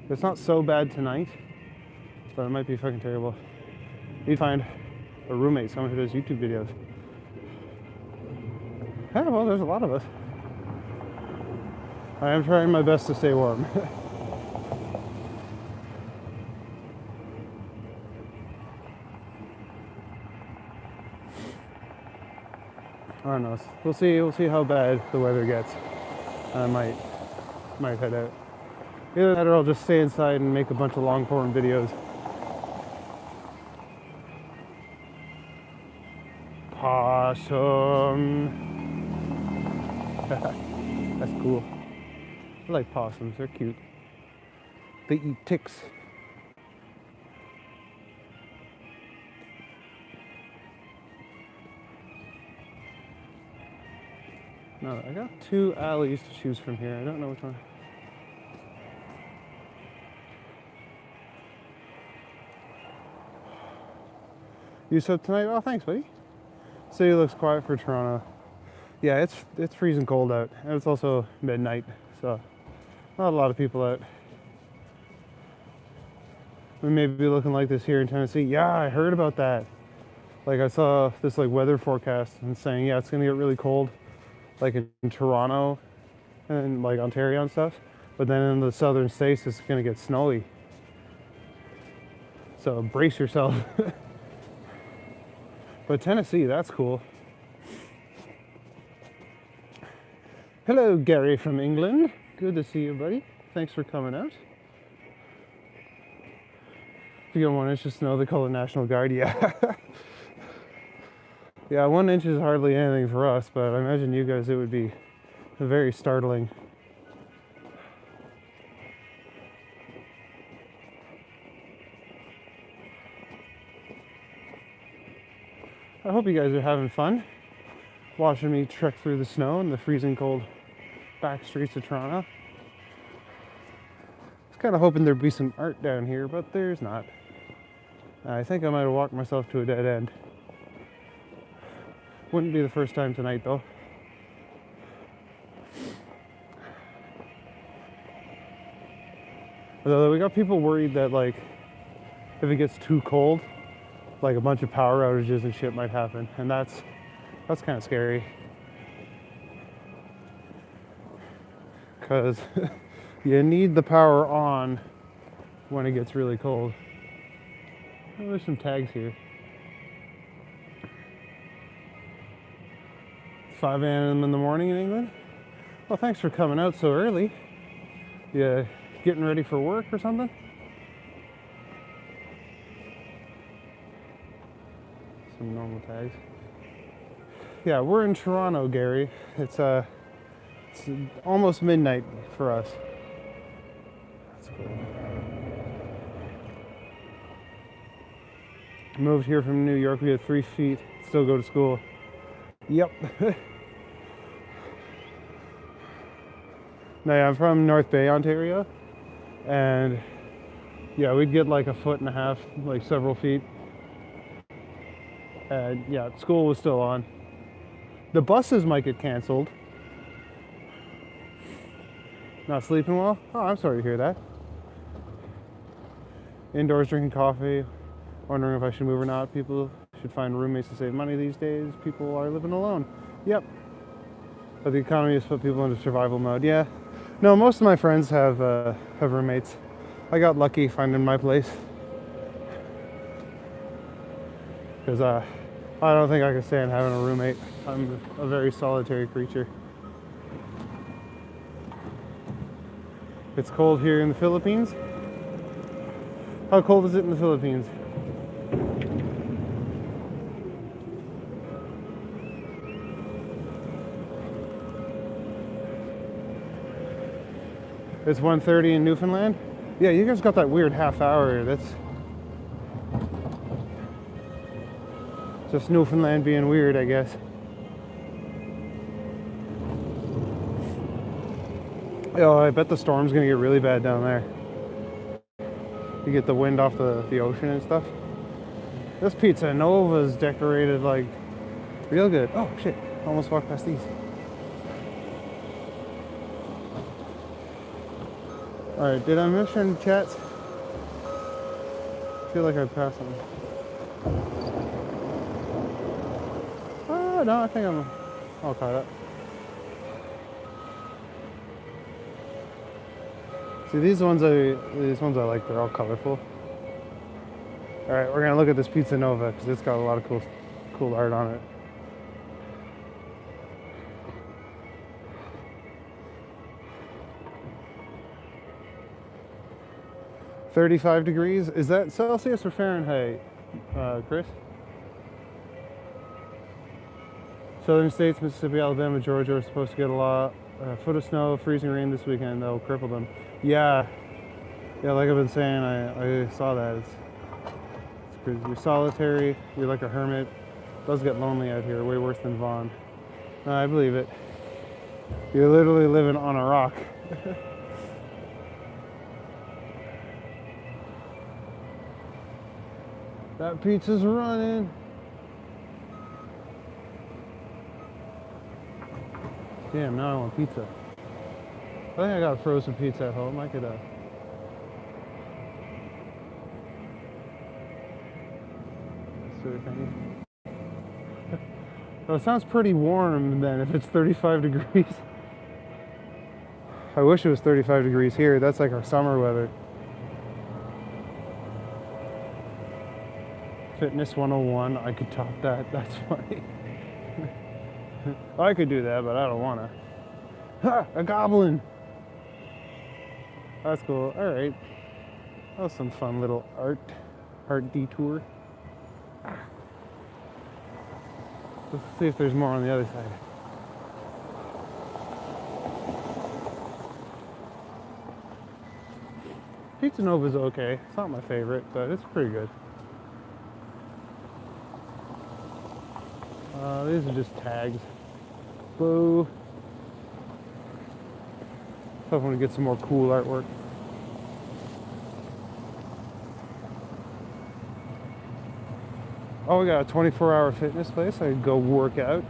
A: It's not so bad tonight, but it might be fucking terrible. Need to find a roommate, someone who does YouTube videos. Yeah, well, there's a lot of us. I am trying my best to stay warm. I don't know. We'll see. We'll see how bad the weather gets. I might head out. Either that, or I'll just stay inside and make a bunch of long form videos. Possum. That's cool. I like possums. They're cute. They eat ticks. No, I got two alleys to choose from here. I don't know which one. You sub tonight? Oh, thanks, buddy. City looks quiet for Toronto. Yeah, it's freezing cold out, and it's also midnight, so not a lot of people out. We may be looking like this here in Tennessee. Yeah, I heard about that. Like I saw this like weather forecast and saying, yeah, it's gonna get really cold, like in Toronto and like Ontario and stuff. But then in the southern states, it's gonna get snowy. So brace yourself. But Tennessee, that's cool. Hello, Gary from England. Good to see you, buddy. Thanks for coming out. If you get 1 inch of snow, they call it National Guard. Yeah. Yeah, 1 inch is hardly anything for us, but I imagine you guys, it would be very startling. I hope you guys are having fun watching me trek through the snow in the freezing cold back streets of Toronto. I was kind of hoping there'd be some art down here, but there's not. I think I might have walked myself to a dead end. Wouldn't be the first time tonight, though. Although we got people worried that, like, if it gets too cold, like a bunch of power outages and shit might happen, and that's kind of scary. Because you need the power on when it gets really cold. Oh, there's some tags here. 5 a.m. in the morning in England. Well, thanks for coming out so early. You getting ready for work or something? Some normal tags. Yeah, we're in Toronto, Gary. It's almost midnight for us. That's cool. Moved here from New York. We had 3 feet. Still go to school. Yep. No, yeah, I'm from North Bay, Ontario, and yeah, we'd get like 1.5 feet, like several feet. And yeah, school was still on. The buses might get canceled. Not sleeping well? Oh, I'm sorry to hear that. Indoors drinking coffee, wondering if I should move or not. People should find roommates to save money these days. People are living alone. Yep. But the economy has put people into survival mode. Yeah. No, most of my friends have roommates. I got lucky finding my place. Because I don't think I can stand having a roommate. I'm a very solitary creature. It's cold here in the Philippines. How cold is it in the Philippines? It's 1:30 in Newfoundland. Yeah, you guys got that weird half hour. That's just Newfoundland being weird, I guess. Oh, I bet the storm's gonna get really bad down there. You get the wind off the ocean and stuff. This Pizza Nova's decorated like real good. Oh shit, almost walked past these. Alright, did I mention chats? I feel like I passed them. Oh no, I think I'm all caught up. See, these ones I like. They're all colorful. All right, we're gonna look at this Pizza Nova because it's got a lot of cool art on it. $35 degrees. Is that Celsius or Fahrenheit, Chris? Southern states, Mississippi, Alabama, Georgia are supposed to get a foot of snow, freezing rain this weekend. That'll cripple them. Yeah, like I've been saying, I saw that. It's crazy. You're solitary. You're like a hermit. It does get lonely out here, way worse than Vaughan. No, I believe it. You're literally living on a rock. That pizza's running. Damn, now I want pizza. I think I got a frozen pizza at home. I could, sort of thing. Well, it sounds pretty warm then if it's 35 degrees. I wish it was 35 degrees here. That's like our summer weather. Fitness 101, I could top that. That's funny. I could do that, but I don't want to. Ha! A goblin! That's cool. Alright. That was some fun little art detour. Let's see if there's more on the other side. Pizza Nova's okay. It's not my favorite, but it's pretty good. These are just tags. Boo. I want to get some more cool artwork. Oh, we got a 24-hour fitness place. I could go work out.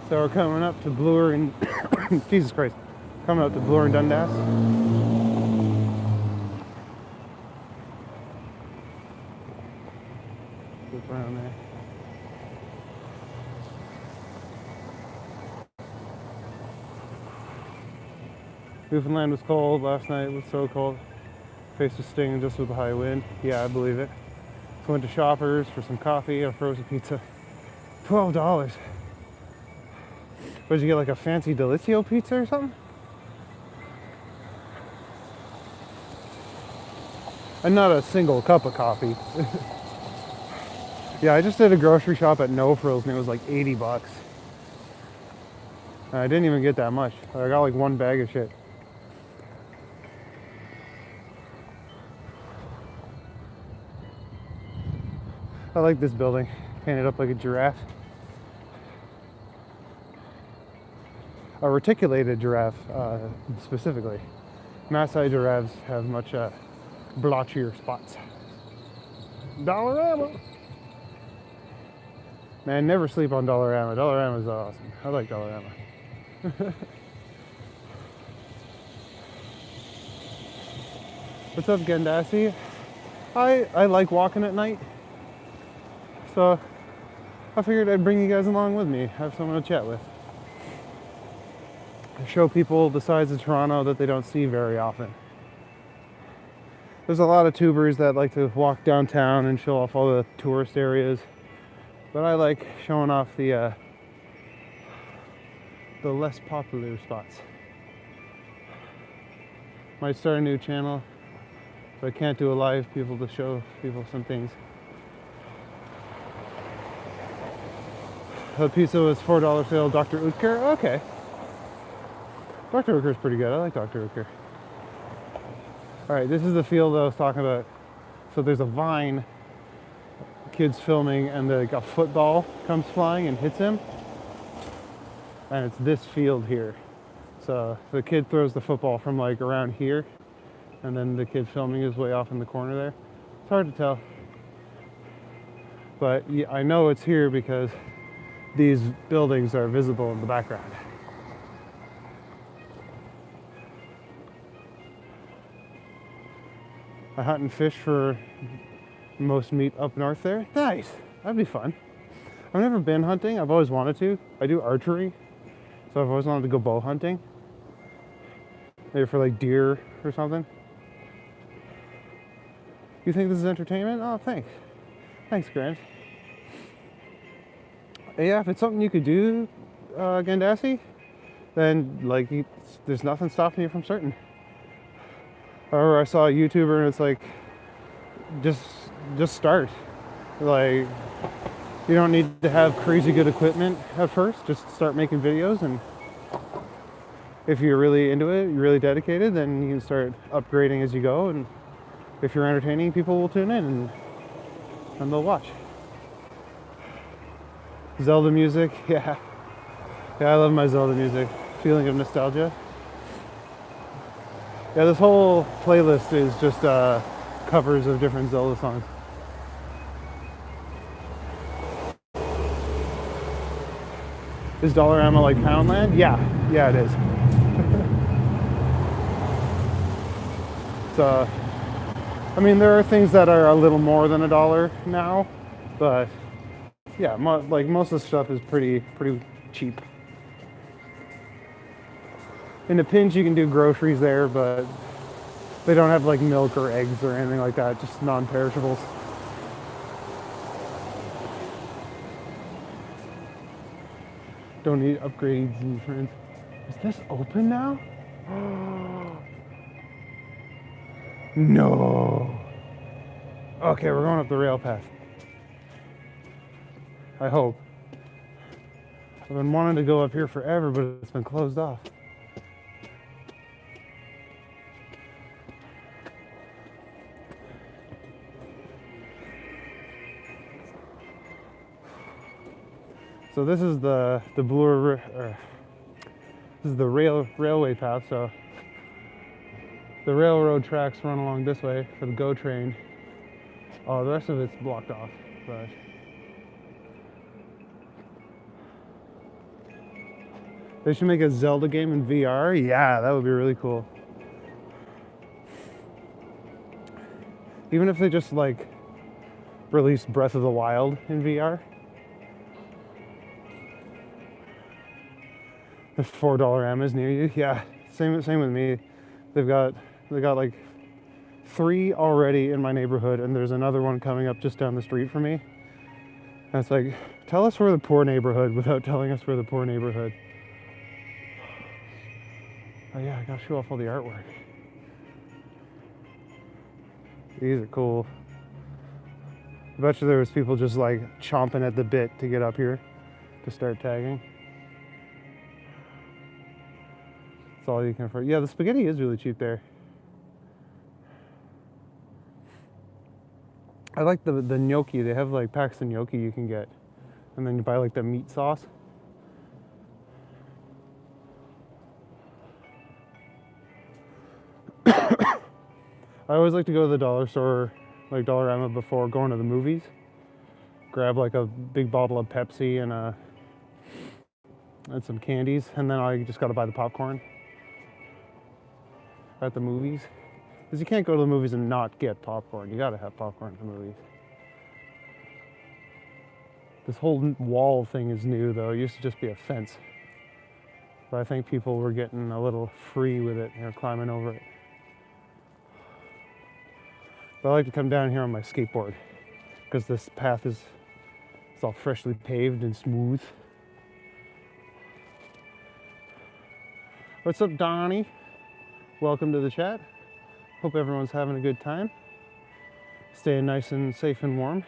A: So we're coming up to Bloor and Jesus Christ, coming up to Bloor and Dundas. Look around there. Newfoundland was cold last night. It was so cold. Face was stinging just with the high wind. Yeah, I believe it. So went to Shoppers for some coffee and a frozen pizza. $12. What did you get, like a fancy Delizio pizza or something? And not a single cup of coffee. Yeah, I just did a grocery shop at No Frills and it was like $80. And I didn't even get that much. I got like one bag of shit. I like this building. Painted up like a giraffe. A reticulated giraffe, specifically. Maasai giraffes have much blotchier spots. Dollarama! Man, never sleep on Dollarama. Dollarama is awesome. I like Dollarama. What's up, Gendasi? I like walking at night. So I figured I'd bring you guys along with me. Have someone to chat with. Show people the sides of Toronto that they don't see very often. There's a lot of tubers that like to walk downtown and show off all the tourist areas, but I like showing off the less popular spots. Might start a new channel, but I can't do a live people to show people some things. The pizza was $4 sale, Dr. Utker. Okay. Dr. Ucker's pretty good. I like Dr. Ucker. Alright, this is the field I was talking about. So there's a vine, kids filming, and like a football comes flying and hits him. And it's this field here. So the kid throws the football from like around here, and then the kid filming is way off in the corner there. It's hard to tell. But yeah, I know it's here because these buildings are visible in the background. I hunt and fish for most meat up north there. Nice. That'd be fun. I've never been hunting. I've always wanted to. I do archery, so I've always wanted to go bow hunting. Maybe for like deer or something. You think this is entertainment? Oh, thanks. Thanks, Grant. Yeah, if it's something you could do, Gandassi, then like there's nothing stopping you from starting. Or I saw a YouTuber and it's like, just start. Like, You don't need to have crazy good equipment at first. Just start making videos, and if you're really into it, you're really dedicated, then you can start upgrading as you go. And if you're entertaining, people will tune in and they'll watch. Zelda music, yeah. Yeah, I love my Zelda music. Feeling of nostalgia. Yeah, this whole playlist is just covers of different Zelda songs. Is Dollarama like Poundland? Yeah, it is. So, I mean, there are things that are a little more than $1 now, but yeah, like most of the stuff is pretty cheap. In a pinch, you can do groceries there, but they don't have like milk or eggs or anything like that, just non-perishables. Don't need upgrades and friends. Is this open now? No. Okay, we're going up the rail path. I hope. I've been wanting to go up here forever, but it's been closed off. So this is the Bloor, this is the railway path. So the railroad tracks run along this way for the GO train. Oh, the rest of it's blocked off, but they should make a Zelda game in VR. Yeah, that would be really cool. Even if they just like release Breath of the Wild in VR. There's $4 Amazon near you. Yeah, same with me. They got like 3 already in my neighborhood, and there's another one coming up just down the street from me. And it's like, tell us we're the poor neighborhood without telling us we're the poor neighborhood. Oh yeah, I gotta show off all the artwork. These are cool. I bet you there was people just like chomping at the bit to get up here to start tagging. That's all you can afford. Yeah, the spaghetti is really cheap there. I like the gnocchi. They have like packs of gnocchi you can get, and then you buy like the meat sauce. I always like to go to the dollar store, like Dollarama, before going to the movies. Grab like a big bottle of Pepsi and some candies, and then I just gotta buy the popcorn at the movies. Because you can't go to the movies and not get popcorn. You gotta have popcorn at the movies. This whole wall thing is new though. It used to just be a fence. But I think people were getting a little free with it, climbing over it. But I like to come down here on my skateboard because this path it's all freshly paved and smooth. What's up, Donnie? Welcome to the chat. Hope everyone's having a good time. Staying nice and safe and warm.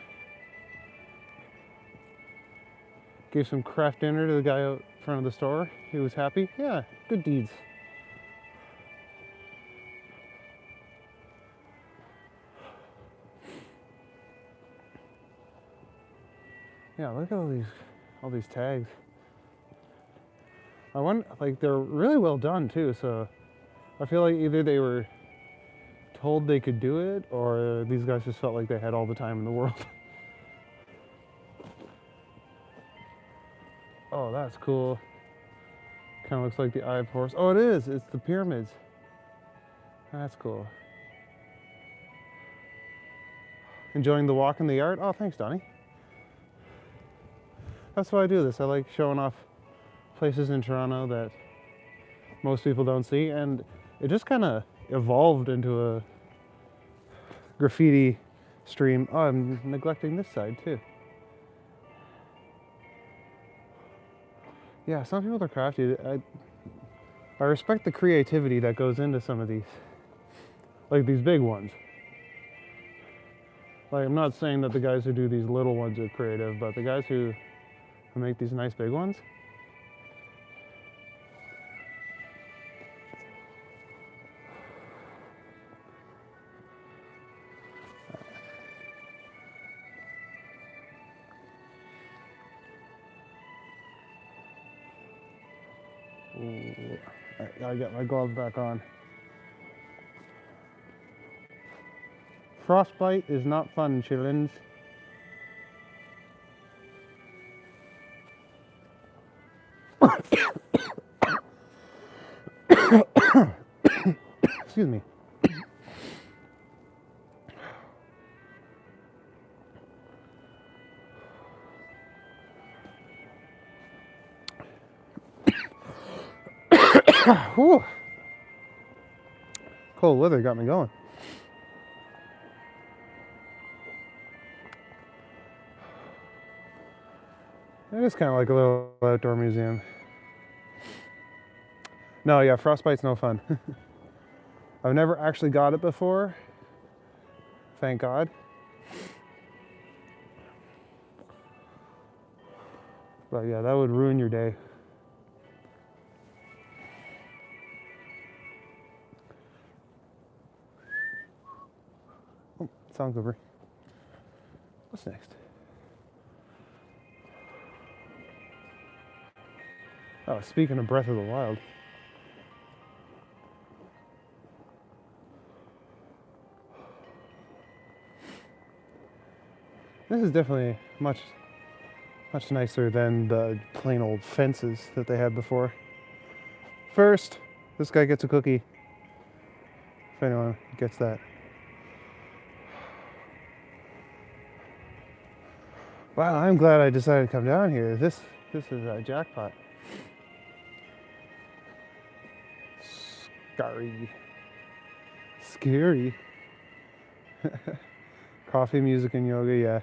A: Gave some craft dinner to the guy out front of the store. He was happy. Yeah, good deeds. Yeah, look at all these tags. I wonder, like, they're really well done too. So I feel like either they were told they could do it, or these guys just felt like they had all the time in the world. Oh, that's cool. Kind of looks like the Eye of Horus. Oh, it is. It's the pyramids. That's cool. Enjoying the walk and the art? Oh, thanks, Donnie. That's why I do this. I like showing off places in Toronto that most people don't see, and it just kind of evolved into a graffiti stream. Oh, I'm neglecting this side too. Yeah, some people are crafty. I respect the creativity that goes into some of these, like these big ones. Like, I'm not saying that the guys who do these little ones are creative, but the guys who make these nice big ones. Ooh, I gotta get my gloves back on. Frostbite is not fun, chillins. Excuse me. Whew. Cold weather got me going. It is kind of like a little outdoor museum. No, yeah, frostbite's no fun. I've never actually got it before. Thank God. But yeah, that would ruin your day. Oh, song's over. What's next? Oh, speaking of Breath of the Wild. This is definitely much nicer than the plain old fences that they had before. First, this guy gets a cookie. If anyone gets that. Wow, I'm glad I decided to come down here. This is a jackpot. Scary. Coffee, music, and yoga, yeah.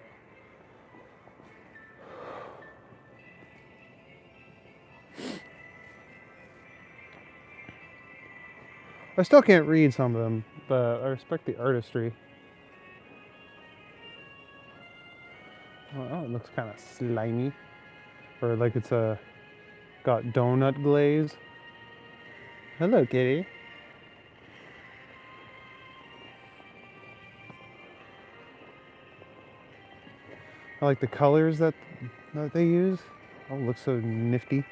A: I still can't read some of them, but I respect the artistry. Oh, it looks kind of slimy. Or like it's got donut glaze. Hello, kitty. I like the colors that they use. Oh, it looks so nifty.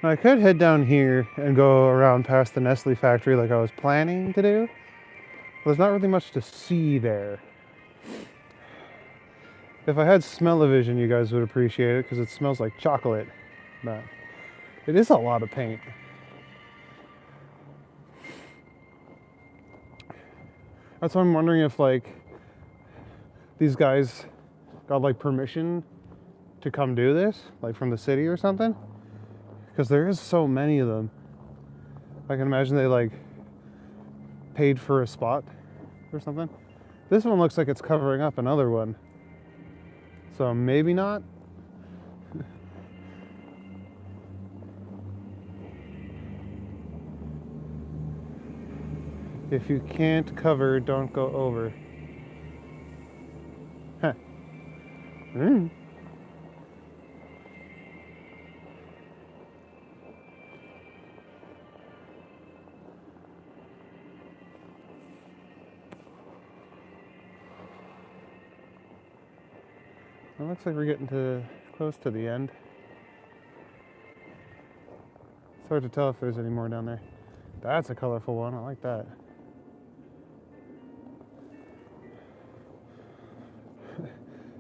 A: Now, I could head down here and go around past the Nestle factory like I was planning to do. But there's not really much to see there. If I had smell-o-vision, you guys would appreciate it because it smells like chocolate. But it is a lot of paint. That's why I'm wondering if like these guys got like permission to come do this, like from the city or something. Because there is so many of them. I can imagine they like paid for a spot or something. This one looks like it's covering up another one. So maybe not. If you can't cover, don't go over. Huh. Mm. It looks like we're getting close to the end. It's hard to tell if there's any more down there. That's a colorful one. I like that.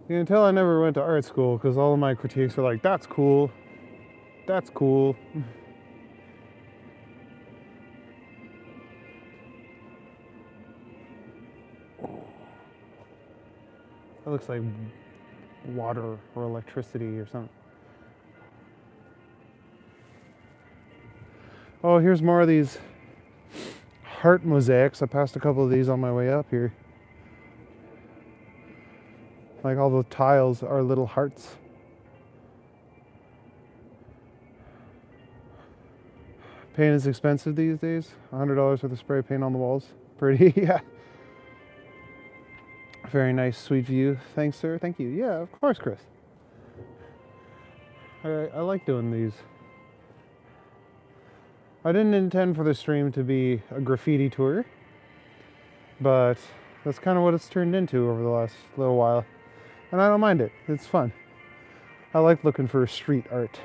A: You can tell I never went to art school because all of my critiques are like, that's cool. That's cool. That looks like water or electricity or something. Oh, here's more of these heart mosaics. I passed a couple of these on my way up here. Like all the tiles are little hearts. Paint is expensive these days. $100 worth of spray paint on the walls. Pretty, yeah. Very nice, sweet view. Thanks, sir. Thank you. Yeah, of course, Chris. I like doing these. I didn't intend for the stream to be a graffiti tour, but that's kind of what it's turned into over the last little while. And I don't mind it. It's fun. I like looking for street art.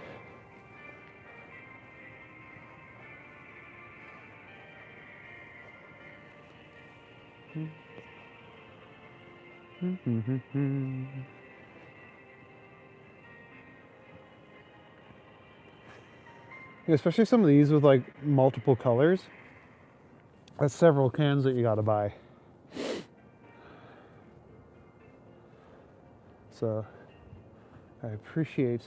A: Yeah, especially some of these with like multiple colors. That's several cans that you gotta buy. So I appreciate.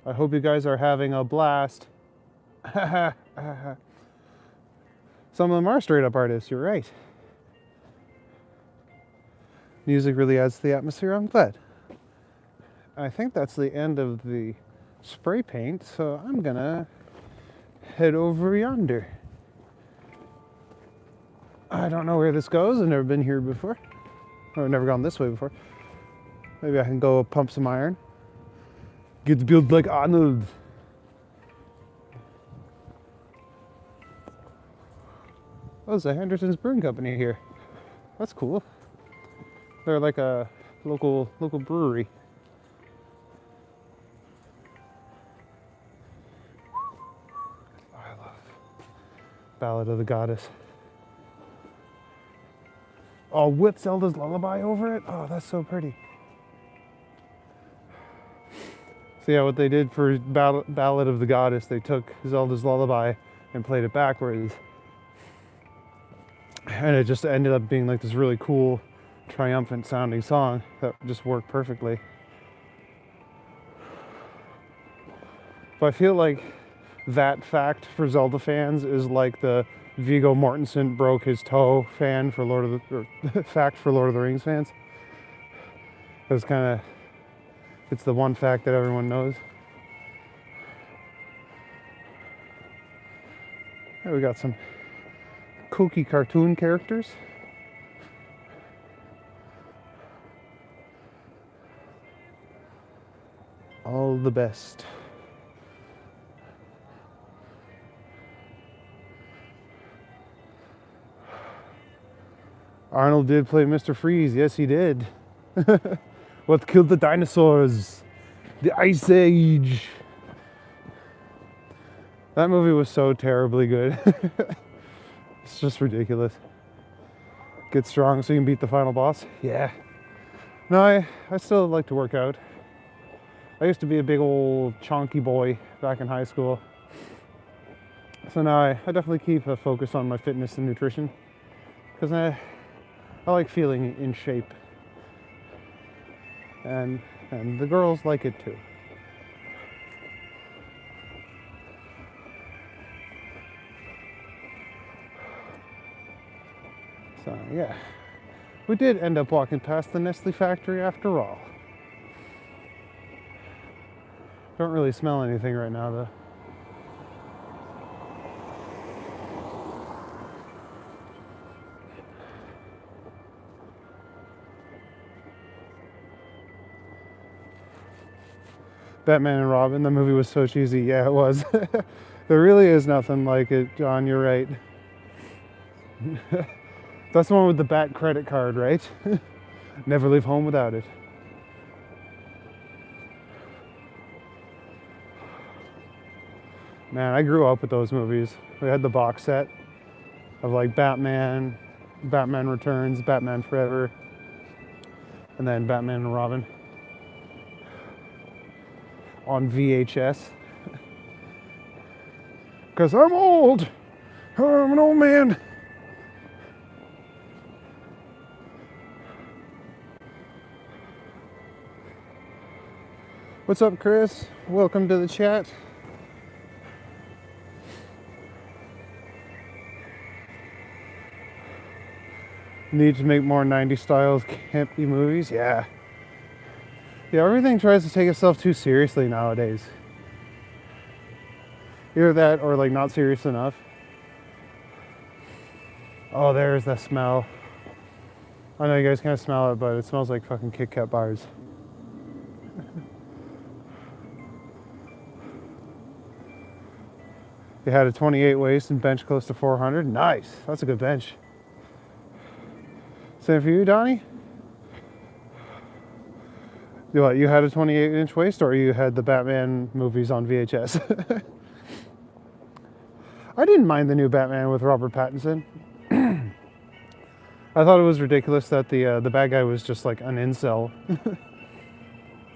A: I hope you guys are having a blast. Some of them are straight up artists, you're right. Music really adds to the atmosphere, I'm glad. I think that's the end of the spray paint, so I'm gonna head over yonder. I don't know where this goes, I've never been here before. I've never gone this way before. Maybe I can go pump some iron. Get built like Arnold. Oh, there's a Henderson's Brewing Company here. That's cool. They're like a local brewery. I love Ballad of the Goddess. Oh, with Zelda's Lullaby over it? Oh, that's so pretty. So yeah, what they did for Ballad of the Goddess, they took Zelda's Lullaby and played it backwards. And it just ended up being like this really cool, triumphant sounding song that just worked perfectly. But I feel like that fact for Zelda fans is like the Viggo Mortensen broke his toe fan for fact for Lord of the Rings fans. It's the one fact that everyone knows. Here we got some kooky cartoon characters. All the best. Arnold did play Mr. Freeze. Yes, he did. What killed the dinosaurs? The Ice Age. That movie was so terribly good. It's just ridiculous. Get strong so you can beat the final boss. Yeah. No, I still like to work out. I used to be a big old chonky boy back in high school. So now I definitely keep a focus on my fitness and nutrition. Because I like feeling in shape. And the girls like it too. So yeah, we did end up walking past the Nestle factory after all. Don't really smell anything right now though. Batman and Robin, the movie was so cheesy. Yeah, it was. There really is nothing like it, John, you're right. That's the one with the Bat credit card, right? Never leave home without it. Man, I grew up with those movies. We had the box set of like Batman, Batman Returns, Batman Forever, and then Batman and Robin on VHS. Because I'm old. I'm an old man. What's up, Chris? Welcome to the chat. Need to make more 90s styles campy movies? Yeah. Yeah, everything tries to take itself too seriously nowadays. Either that or like not serious enough. Oh, there's the smell. I know you guys can't smell it, but it smells like fucking Kit Kat bars. You had a 28 waist and bench close to 400. Nice. That's a good bench. Same for you, Donnie? What, you had a 28-inch waist, or you had the Batman movies on VHS? I didn't mind the new Batman with Robert Pattinson. I thought it was ridiculous that the bad guy was just like an incel,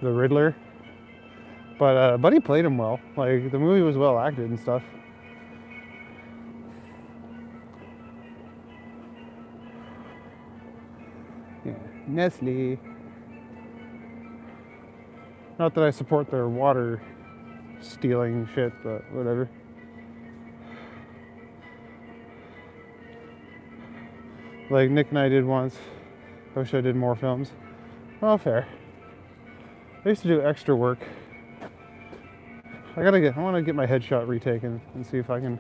A: the Riddler. But he played him well. Like, the movie was well acted and stuff. Yeah, Nestle. Not that I support their water stealing shit, but whatever. Like Nick and I did once. I wish I did more films. Well, fair. I used to do extra work. I want to get my headshot retaken and see if I can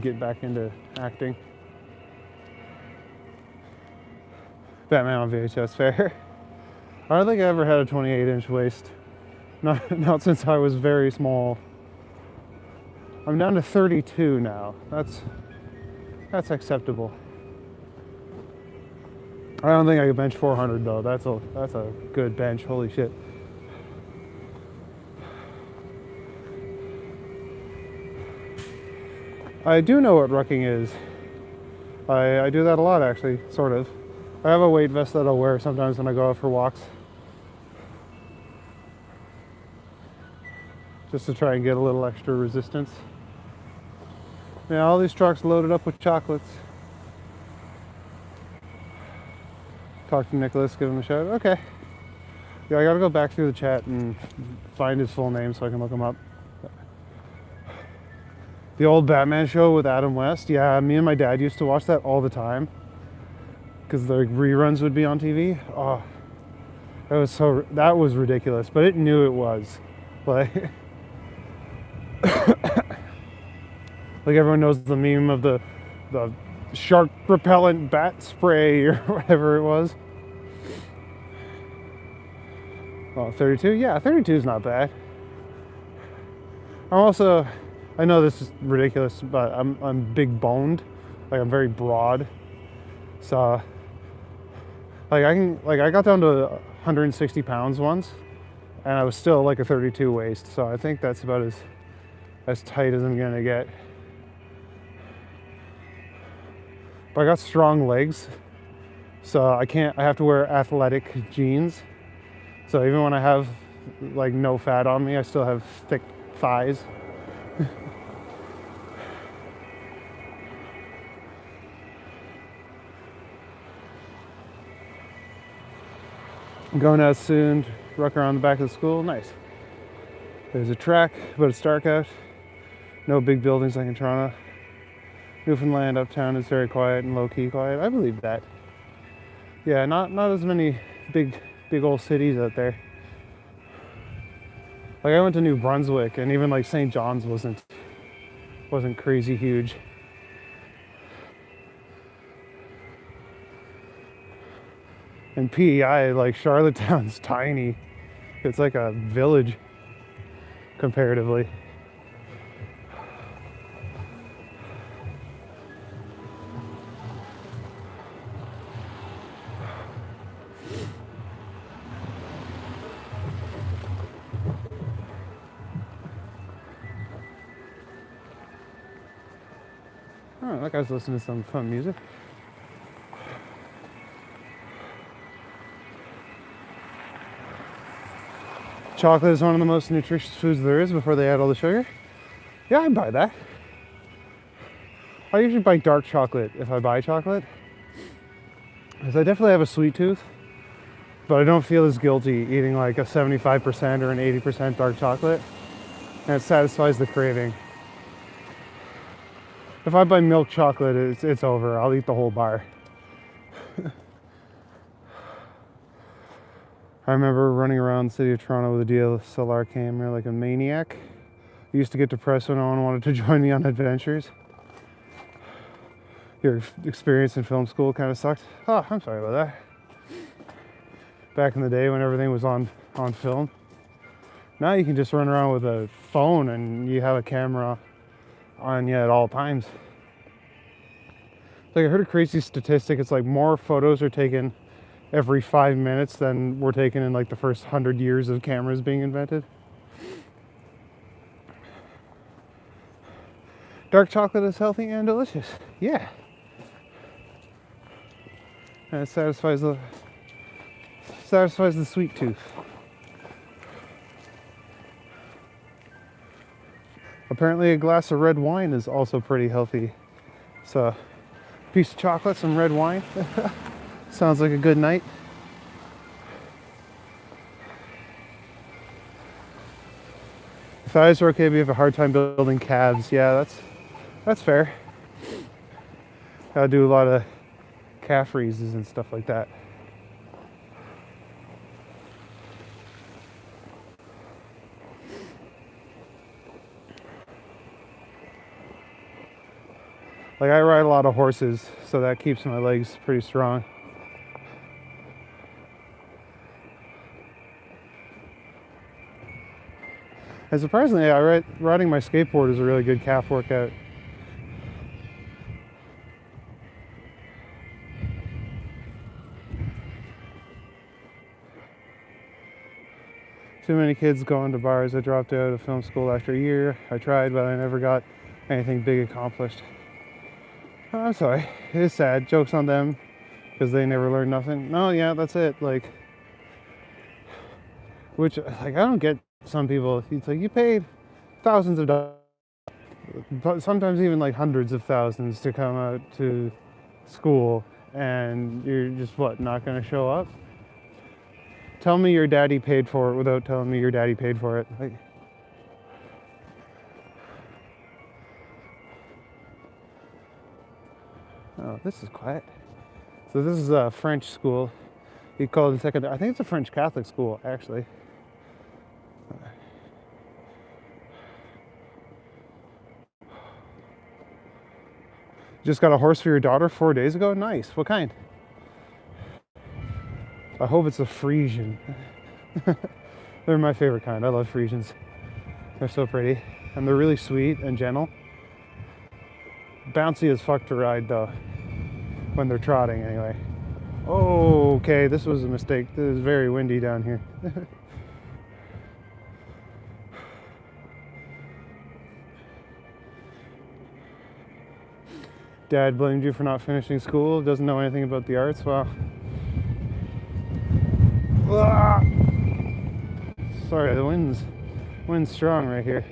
A: get back into acting. Batman on VHS, fair. I don't think I ever had a 28-inch waist. Not since I was very small. I'm down to 32 now. That's acceptable. I don't think I could bench 400 though. That's a good bench. Holy shit. I do know what rucking is. I do that a lot actually, sort of. I have a weight vest that I'll wear sometimes when I go out for walks. Just to try and get a little extra resistance. Yeah, all these trucks loaded up with chocolates. Talk to Nicholas, give him a shout. Okay. Yeah, I gotta go back through the chat and find his full name so I can look him up. The old Batman show with Adam West. Yeah, me and my dad used to watch that all the time. Because the reruns would be on TV. Oh, that was ridiculous. But it knew it was. Like, like everyone knows the meme of the shark repellent bat spray or whatever it was. Oh, 32? Yeah, 32 is not bad. I know this is ridiculous, but I'm big boned. Like, I'm very broad. So, I got down to 160 pounds once, and I was still like a 32 waist. So I think that's about as tight as I'm gonna get. But I got strong legs, so I have to wear athletic jeans. So even when I have like no fat on me, I still have thick thighs. I'm going out soon to ruck around the back of the school. Nice. There's a track, but it's dark out. No big buildings like in Toronto. Newfoundland uptown is very quiet and low-key quiet. I believe that. Yeah, not as many big old cities out there. Like, I went to New Brunswick, and even like St. John's wasn't crazy huge. And PEI, like Charlottetown's tiny. It's like a village comparatively. Oh, that guy's listening to some fun music. Chocolate is one of the most nutritious foods there is before they add all the sugar. Yeah, I'd buy that. I usually buy dark chocolate if I buy chocolate. Because I definitely have a sweet tooth. But I don't feel as guilty eating like a 75% or an 80% dark chocolate. And it satisfies the craving. If I buy milk chocolate, it's over. I'll eat the whole bar. I remember running around the city of Toronto with a DSLR camera like a maniac. I used to get depressed when no one wanted to join me on adventures. Your experience in film school kind of sucked. Oh, I'm sorry about that. Back in the day when everything was on film. Now you can just run around with a phone and you have a camera on you at all times. Like I heard a crazy statistic. It's like more photos are taken every 5 minutes than were taken in like the first 100 years of cameras being invented. Dark chocolate is healthy and delicious. Yeah. And it satisfies the sweet tooth. Apparently a glass of red wine is also pretty healthy. So, a piece of chocolate, some red wine. Sounds like a good night. Thighs are okay, but you have a hard time building calves. Yeah, that's fair. Gotta do a lot of calf raises and stuff like that. Like I ride a lot of horses, so that keeps my legs pretty strong. And surprisingly, riding my skateboard is a really good calf workout. Too many kids going to bars. I dropped out of film school after a year. I tried, but I never got anything big accomplished. I'm sorry. It is sad. Joke's on them because they never learned nothing. No, yeah, that's it. Like, which, like, I don't get some people. It's like you paid thousands of dollars, sometimes even like hundreds of thousands to come out to school, and you're just not going to show up? Tell me your daddy paid for it without telling me your daddy paid for it. Like, oh, this is quiet. So this is a French school. You call it secondary. I think it's a French Catholic school, actually. Just got a horse for your daughter 4 days ago? Nice. What kind? I hope it's a Friesian. They're my favorite kind. I love Friesians. They're so pretty. And they're really sweet and gentle. Bouncy as fuck to ride, though. When they're trotting, anyway. Oh, okay. This was a mistake. It is very windy down here. Dad blamed you for not finishing school. Doesn't know anything about the arts. Well, sorry, the wind's strong right here.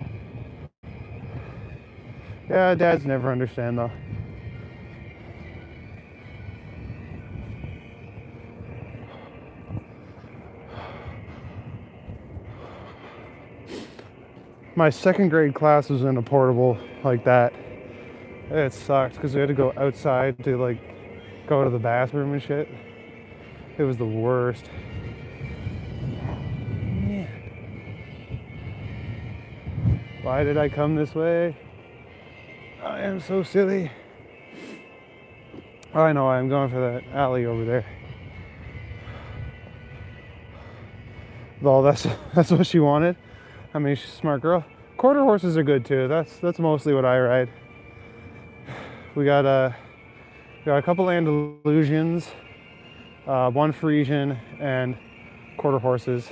A: Yeah, dads never understand though. My second grade class was in a portable like that. It sucked because we had to go outside to like go to the bathroom and shit. It was the worst. Why did I come this way? I am so silly. Oh, I know, I'm going for that alley over there. Well, that's what she wanted. I mean, she's a smart girl. Quarter horses are good too. That's mostly what I ride. We got a couple Andalusians, one Friesian, and quarter horses.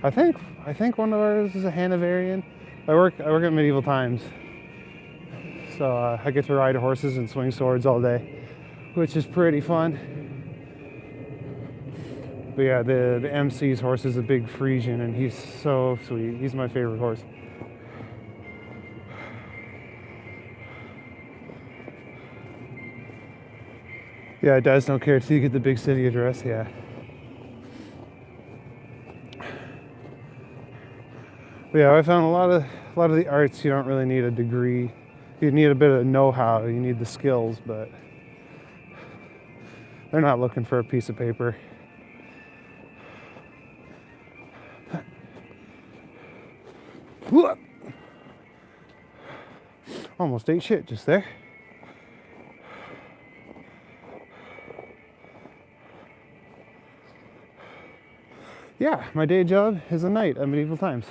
A: I think one of ours is a Hanoverian. I work at Medieval Times, so I get to ride horses and swing swords all day, which is pretty fun. But yeah, the MC's horse is a big Friesian, and he's so sweet. He's my favorite horse. Yeah, dads don't care till you get the big city address. Yeah. But yeah, I found a lot of the arts you don't really need a degree. You need a bit of know-how. You need the skills, but they're not looking for a piece of paper. almost ate shit just there. Yeah, my day job is a knight at Medieval Times.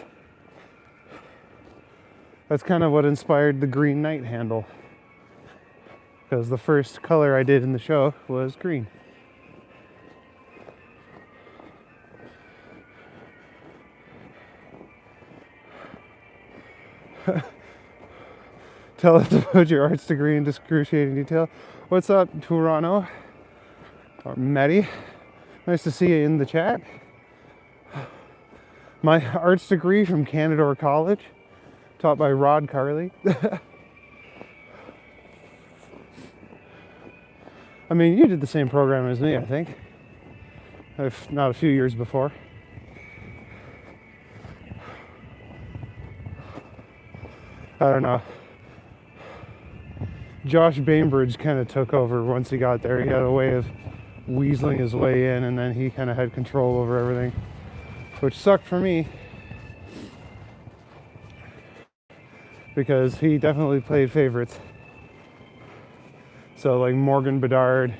A: That's kind of what inspired the Green Knight handle, because the first color I did in the show was green. Tell us about your arts degree in excruciating detail. What's up, Toronto? Or Maddie? Nice to see you in the chat. My arts degree from Canadore College, taught by Rod Carley. I mean, you did the same program as me, I think. If not a few years before. I don't know. Josh Bainbridge kind of took over once he got there. He had a way of weaseling his way in, and then he kind of had control over everything, which sucked for me because he definitely played favorites. So like Morgan Bedard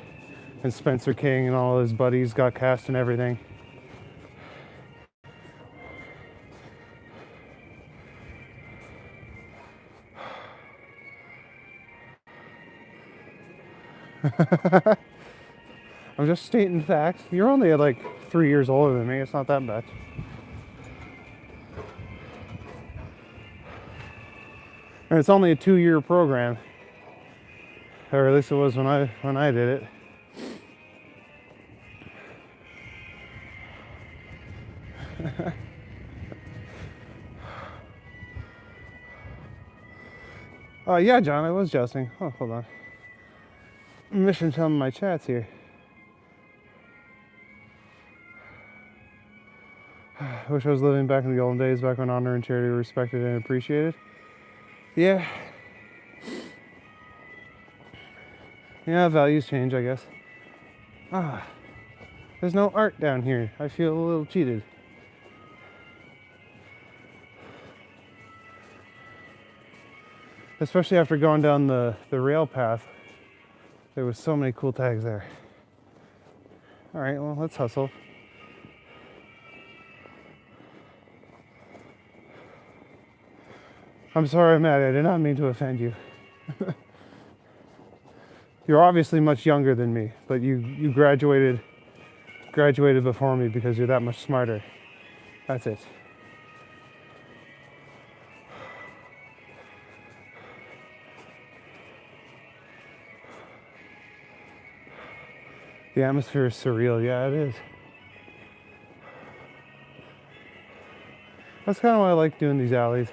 A: and Spencer King and all his buddies got cast and everything. I'm just stating facts. You're only like 3 years older than me. It's not that much. And it's only a 2-year program, or at least it was when I did it. Yeah, John, I was jousting. Oh, hold on. I'm missing some of my chats here. I wish I was living back in the olden days, back when honor and charity were respected and appreciated. Yeah. Yeah, values change, I guess. There's no art down here. I feel a little cheated. Especially after going down the rail path. There was so many cool tags there. Alright, well, let's hustle. I'm sorry, Matt. I did not mean to offend you. You're obviously much younger than me, but you graduated before me because you're that much smarter. That's it. The atmosphere is surreal. Yeah, it is. That's kind of why I like doing these alleys.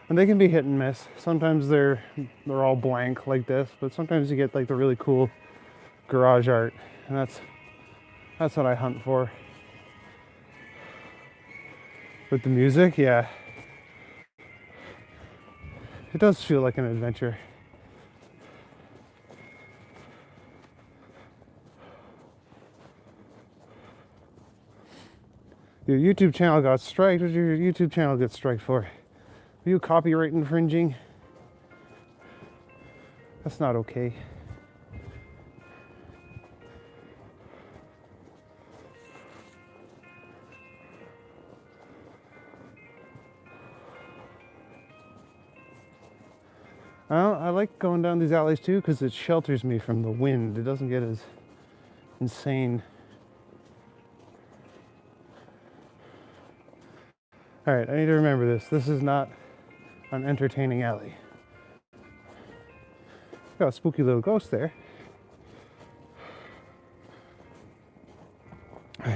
A: And they can be hit and miss. Sometimes they're all blank like this, but sometimes you get like the really cool garage art, and that's what I hunt for. With the music, yeah, it does feel like an adventure. Your YouTube channel got striked. What did your YouTube channel get striked for? Are you copyright infringing? That's not okay. I like going down these alleys too because it shelters me from the wind. It doesn't get as insane. All right, I need to remember this. This is not an entertaining alley. Got a spooky little ghost there.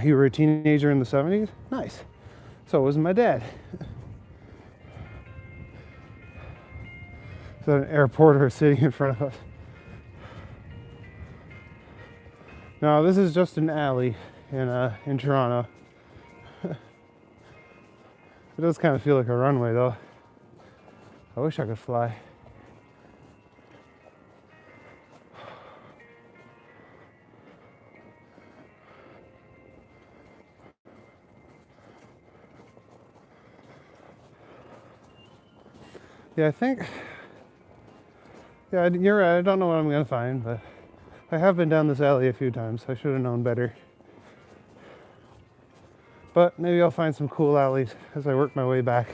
A: You were a teenager in the 70s? Nice. So was my dad. Is that an air porter sitting in front of us? No, this is just an alley in Toronto. It does kind of feel like a runway though. I wish I could fly. Yeah, I think Yeah, you're right. I don't know what I'm gonna find, but I have been down this alley a few times. I should have known better. But maybe I'll find some cool alleys as I work my way back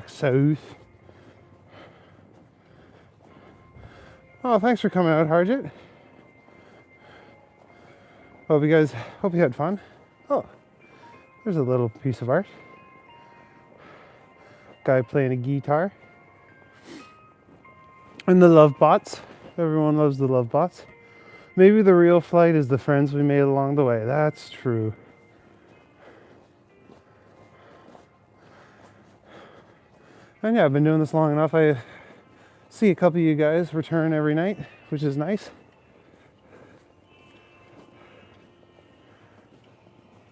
A: south. Oh, thanks for coming out, Harjit. Hope you had fun. Oh, there's a little piece of art. Guy playing a guitar. And the love bots. Everyone loves the love bots. Maybe the real flight is the friends we made along the way. That's true. And yeah, I've been doing this long enough. I see a couple of you guys return every night, which is nice.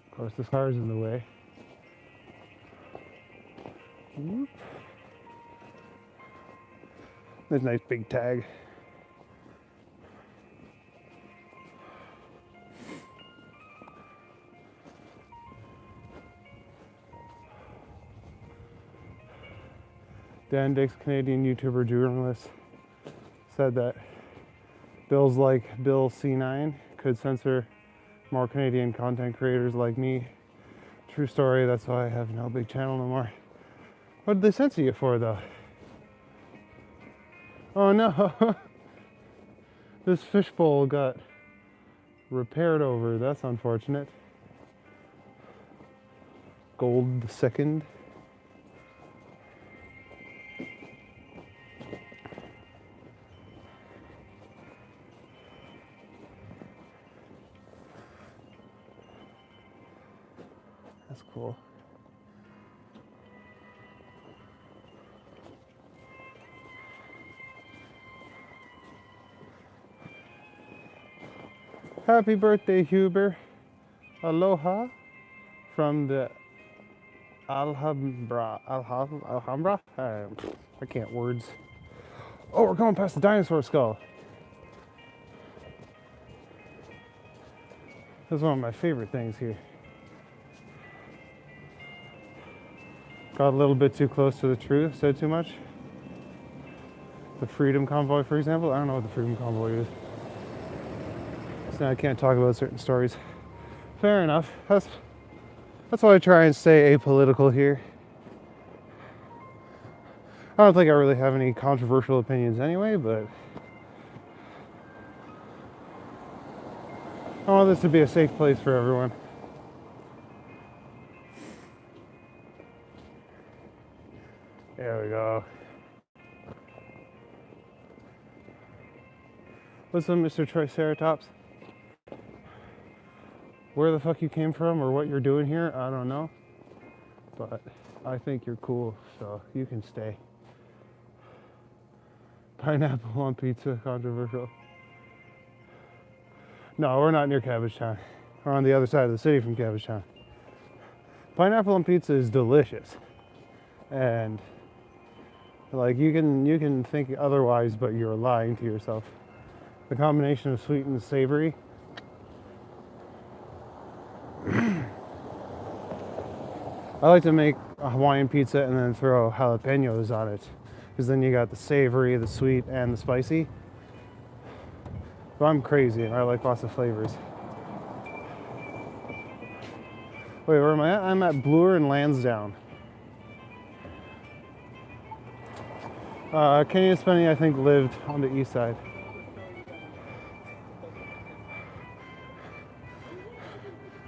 A: Of course, this car's in the way. Whoop. There's a nice big tag. Dan Dix, Canadian YouTuber journalist, said that bills like Bill C9 could censor more Canadian content creators like me. True story, that's why I have no big channel no more. What did they censor you for though? Oh no! This fishbowl got repaired over, that's unfortunate. Gold the second. That's cool. Happy birthday, Huber. Aloha from the Alhambra. Alhambra? I can't words. Oh, we're going past the dinosaur skull. This is one of my favorite things here. Got a little bit too close to the truth, said too much. The Freedom Convoy, for example. I don't know what the Freedom Convoy is. So I can't talk about certain stories. Fair enough. That's why I try and stay apolitical here. I don't think I really have any controversial opinions anyway, but I want this to be a safe place for everyone. There we go. What's up, Mr. Triceratops? Where the fuck you came from or what you're doing here, I don't know. But I think you're cool, so you can stay. Pineapple on pizza, controversial. No, we're not near Cabbagetown. We're on the other side of the city from Cabbagetown. Pineapple on pizza is delicious. And like you can think otherwise, but you're lying to yourself. The combination of sweet and savory. I like to make a Hawaiian pizza and then throw jalapenos on it, because then you got the savory, the sweet, and the spicy. But I'm crazy and I like lots of flavors. Wait, where am I at? I'm at Bloor and Lansdowne. Kenny and Spenny, I think, lived on the east side.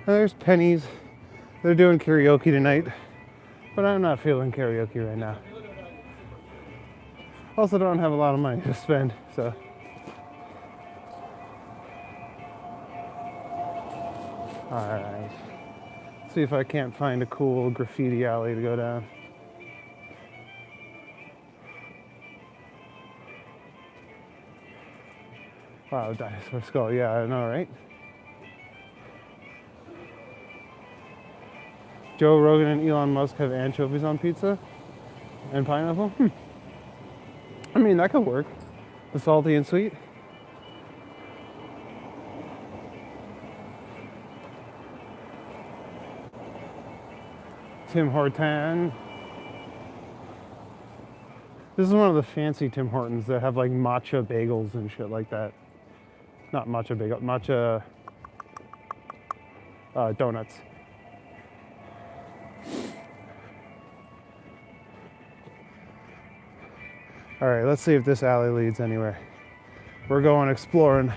A: And there's Penny's. They're doing karaoke tonight, but I'm not feeling karaoke right now. Also don't have a lot of money to spend, so. Alright. See if I can't find a cool graffiti alley to go down. Wow, dinosaur skull, yeah, I know, right? Joe Rogan and Elon Musk have anchovies on pizza and pineapple? I mean, that could work. The salty and sweet. Tim Horton. This is one of the fancy Tim Hortons that have like matcha bagels and shit like that. Not matcha bagel, matcha donuts. All right, let's see if this alley leads anywhere. We're going exploring.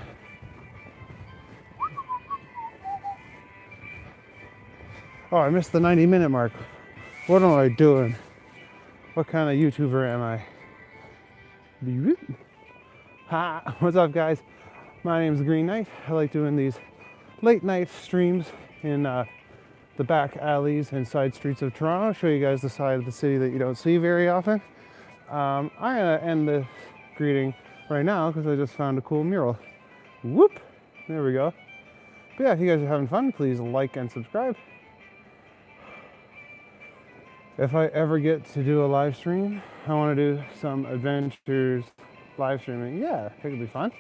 A: Oh, I missed the 90-minute mark. What am I doing? What kind of YouTuber am I? Ha! What's up, guys? My name is Green Knight. I like doing these late night streams in the back alleys and side streets of Toronto. Show you guys the side of the city that you don't see very often. I'm gonna end the greeting right now because I just found a cool mural. Whoop! There we go. But yeah, if you guys are having fun, please like and subscribe. If I ever get to do a live stream, I want to do some adventures live streaming. Yeah, it could be fun.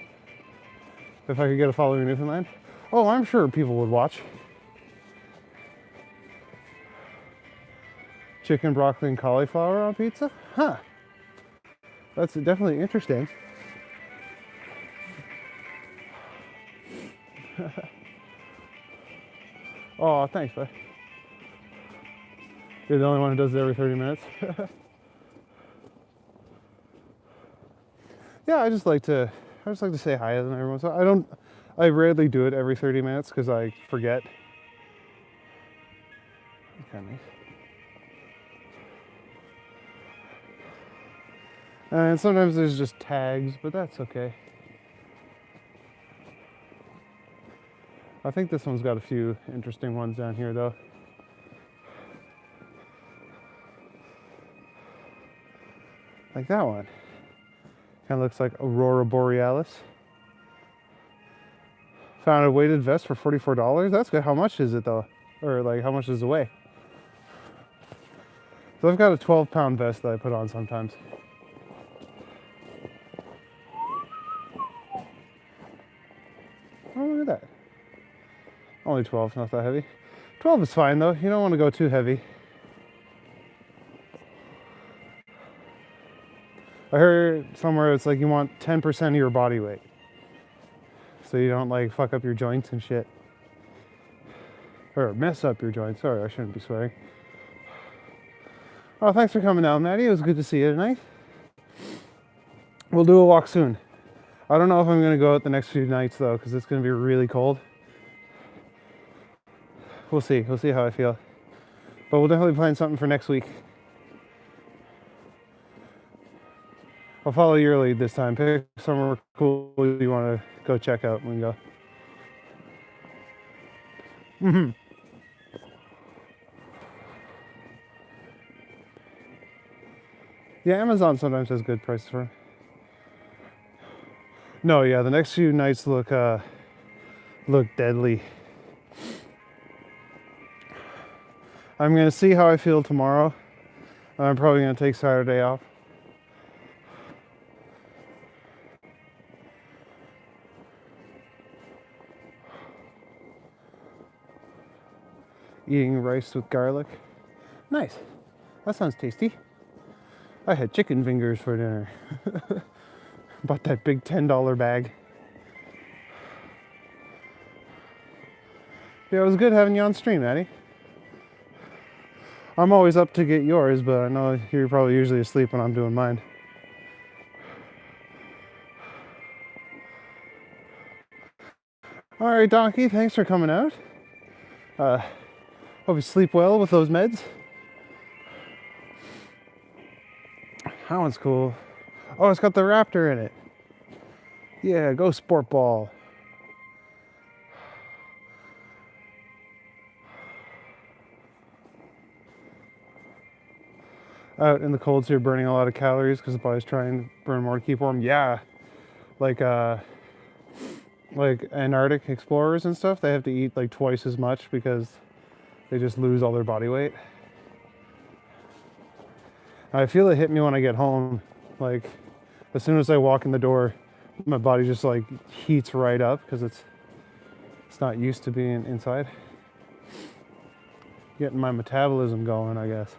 A: If I could get a following in Newfoundland. Oh, I'm sure people would watch. Chicken, broccoli, and cauliflower on pizza? Huh. That's definitely interesting. Oh, thanks, bud. You're the only one who does it every 30 minutes. Yeah, I just like to say hi to them every once in a while. I rarely do it every 30 minutes because I forget. That's kind of nice. And sometimes there's just tags, but that's okay. I think this one's got a few interesting ones down here, though. Like that one. Kind of looks like Aurora Borealis. Found a weighted vest for $44. That's good. How much is it, though? Or, like, how much does it weigh? So I've got a 12-pound vest that I put on sometimes. Oh, look at that. Only 12, not that heavy. 12 is fine, though. You don't want to go too heavy. I heard somewhere it's like you want 10% of your body weight. So you don't, like, fuck up your joints and shit. Or mess up your joints. Sorry, I shouldn't be swearing. Oh, thanks for coming down, Maddie. It was good to see you tonight. We'll do a walk soon. I don't know if I'm going to go out the next few nights, though, because it's going to be really cold. We'll see. We'll see how I feel. But we'll definitely plan something for next week. I'll follow your lead this time. Pick somewhere cool you want to go check out when we go. Mm-hmm. Yeah, Amazon sometimes has good prices for it. No, yeah, the next few nights look deadly. I'm gonna see how I feel tomorrow. I'm probably gonna take Saturday off. Eating rice with garlic. Nice. That sounds tasty. I had chicken fingers for dinner. Bought that big $10 bag. Yeah, it was good having you on stream, Addie. I'm always up to get yours, but I know you're probably usually asleep when I'm doing mine. All right, Donkey, thanks for coming out. Hope you sleep well with those meds. That one's cool. Oh, it's got the raptor in it. Yeah, go sport ball. Out in the cold, so you're burning a lot of calories because the body's trying to burn more to keep warm. Yeah, like Antarctic explorers and stuff, they have to eat like twice as much because they just lose all their body weight. I feel it hit me when I get home. Like, as soon as I walk in the door, my body just like heats right up because it's not used to being inside. Getting my metabolism going, I guess.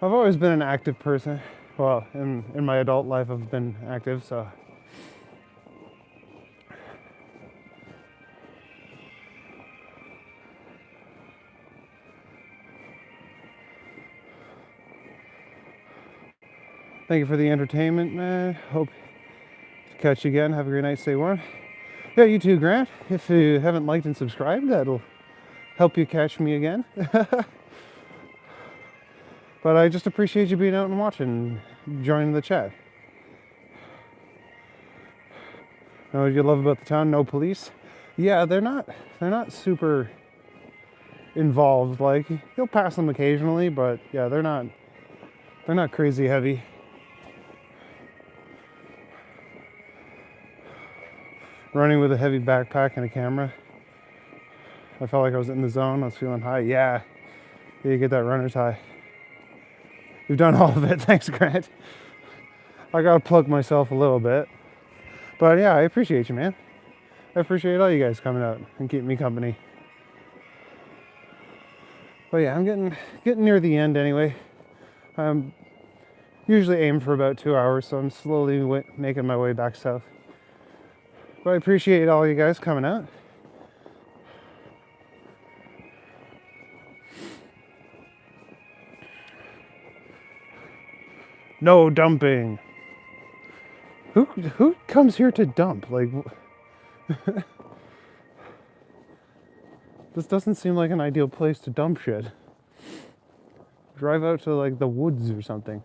A: I've always been an active person. Well, in my adult life, I've been active, so. Thank you for the entertainment, man. Hope to catch you again. Have a great night. Stay warm. Yeah, you too, Grant. If you haven't liked and subscribed, that'll help you catch me again. But I just appreciate you being out and watching, joining the chat. Know what you love about the town? No police. Yeah, they're not super involved. Like, you'll pass them occasionally, but yeah, they're not crazy heavy. Running with a heavy backpack and a camera. I felt like I was in the zone. I was feeling high. Yeah, you get that runner's high. You've done all of it. Thanks, Grant. I gotta plug myself a little bit. But yeah, I appreciate you, man. I appreciate all you guys coming out and keeping me company. But yeah, I'm getting near the end anyway. I'm usually aim for about 2 hours, so I'm slowly making my way back south. But I appreciate all you guys coming out. No dumping. Who comes here to dump? Like, this doesn't seem like an ideal place to dump shit. Drive out to like the woods or something.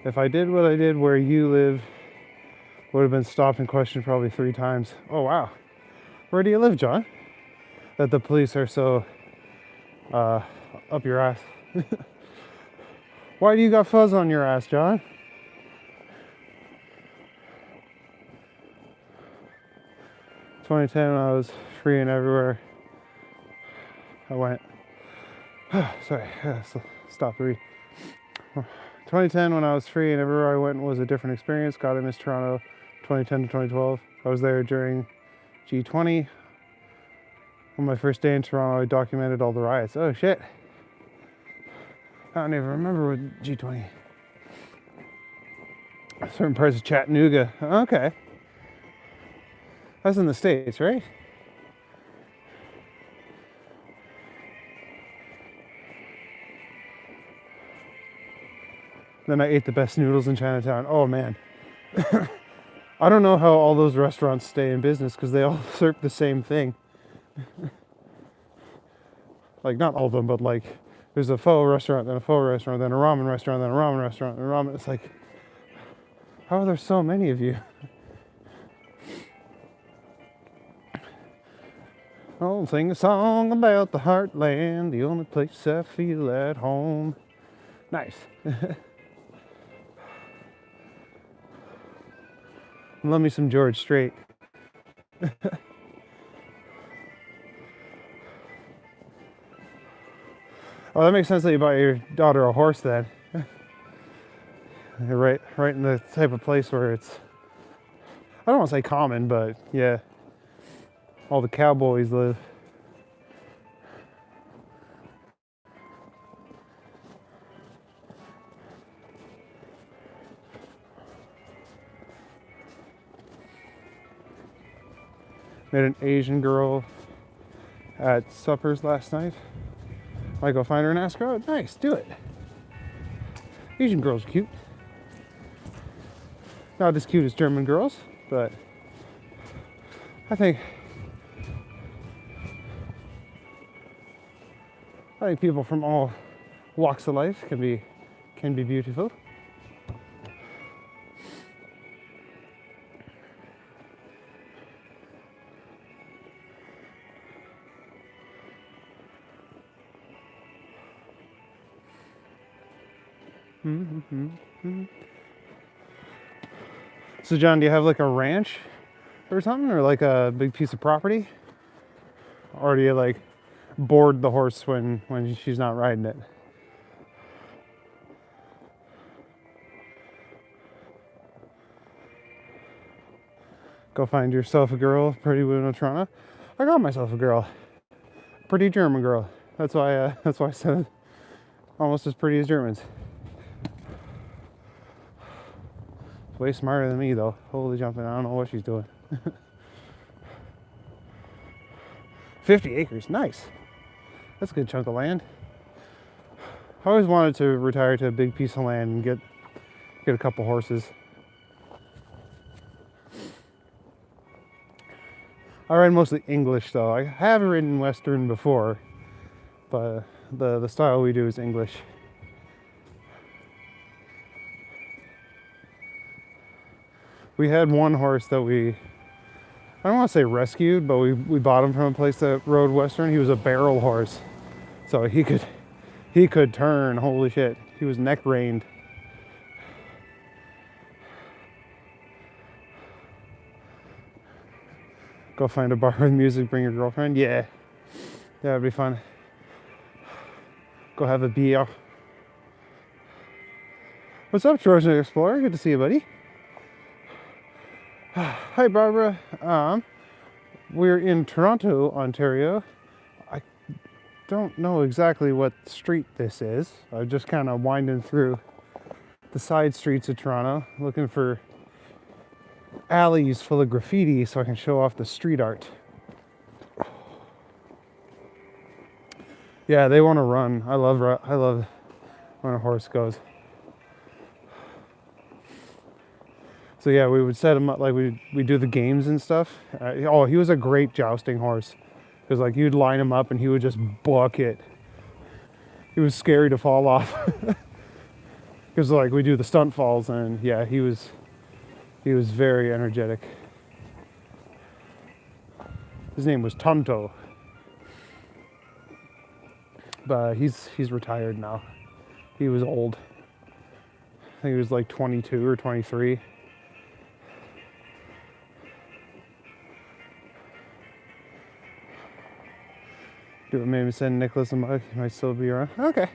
A: If I did what I did where you live, would have been stopped and questioned probably 3 times. Oh wow. Where do you live, John? That the police are so up your ass. Why do you got fuzz on your ass, John? ...2010 when I was free and everywhere I went. Sorry, stop the read. 2010 when I was free and everywhere I went was a different experience. God, I miss Toronto. 2010 to 2012. I was there during G20. On my first day in Toronto, I documented all the riots. Oh shit. I don't even remember what G20. Certain parts of Chattanooga. Okay. That's in the States, right? Then I ate the best noodles in Chinatown. Oh man. I don't know how all those restaurants stay in business because they all serve the same thing. Like, not all of them, but like, there's a pho restaurant, then a pho restaurant, then a ramen restaurant, then a ramen restaurant, and a ramen. It's like, how are there so many of you? I'll sing a song about the heartland, the only place I feel at home. Nice. Love me some George Strait. Oh, that makes sense that you bought your daughter a horse then. You're right in the type of place where it's, I don't want to say common, but yeah, all the cowboys live. Met an Asian girl at suppers last night. I go find her and ask her out. Nice, do it. Asian girls are cute. Not as cute as German girls, but I think people from all walks of life can be beautiful. So John, do you have like a ranch or something, or like a big piece of property, or do you like board the horse when she's not riding it? Go find yourself a girl, pretty woman of Toronto. I got myself a girl, pretty German girl. That's why I said almost as pretty as Germans. Way smarter than me though. Holy jumping, I don't know what she's doing. 50 acres, nice. That's a good chunk of land. I always wanted to retire to a big piece of land and get a couple horses. I ride mostly English though. I have ridden Western before, but the style we do is English. We had one horse that I don't want to say rescued, but we bought him from a place that rode Western. He was a barrel horse. So he could turn, holy shit. He was neck reined. Go find a bar with music, bring your girlfriend. Yeah, that'd be fun. Go have a beer. What's up, Trojan Explorer? Good to see you, buddy. Hi, Barbara. We're in Toronto, Ontario. I don't know exactly what street this is. I'm just kind of winding through the side streets of Toronto, looking for alleys full of graffiti so I can show off the street art. Yeah, they want to run. I love when a horse goes. So yeah, we would set him up like we do the games and stuff. He was a great jousting horse, because like you'd line him up and he would just buck it. He was scary to fall off, because like we do the stunt falls, and yeah, he was very energetic. His name was Tonto, but he's retired now. He was old. I think he was like 22 or 23. Do it, maybe send Nicholas a mug. He might still be around. Okay.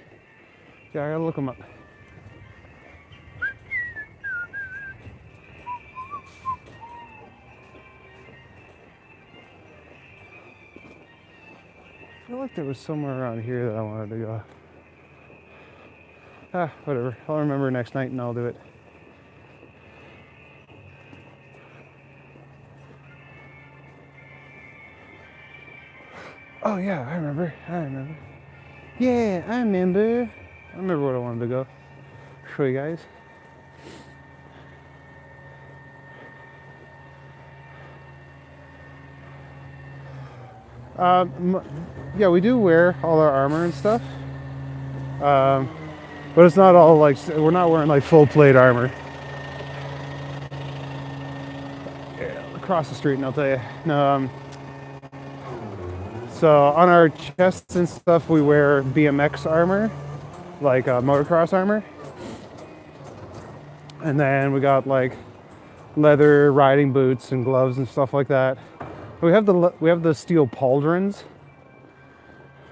A: Yeah, I gotta look him up. I feel like there was somewhere around here that I wanted to go. Whatever. I'll remember next night and I'll do it. Oh yeah, I remember. Yeah, I remember what I wanted to go. Show you guys. Yeah, we do wear all our armor and stuff. But it's not all like, we're not wearing like full plate armor. Yeah, across the street and I'll tell you. No, so on our chests and stuff, we wear BMX armor, like motocross armor. And then we got like leather riding boots and gloves and stuff like that. We have the steel pauldrons.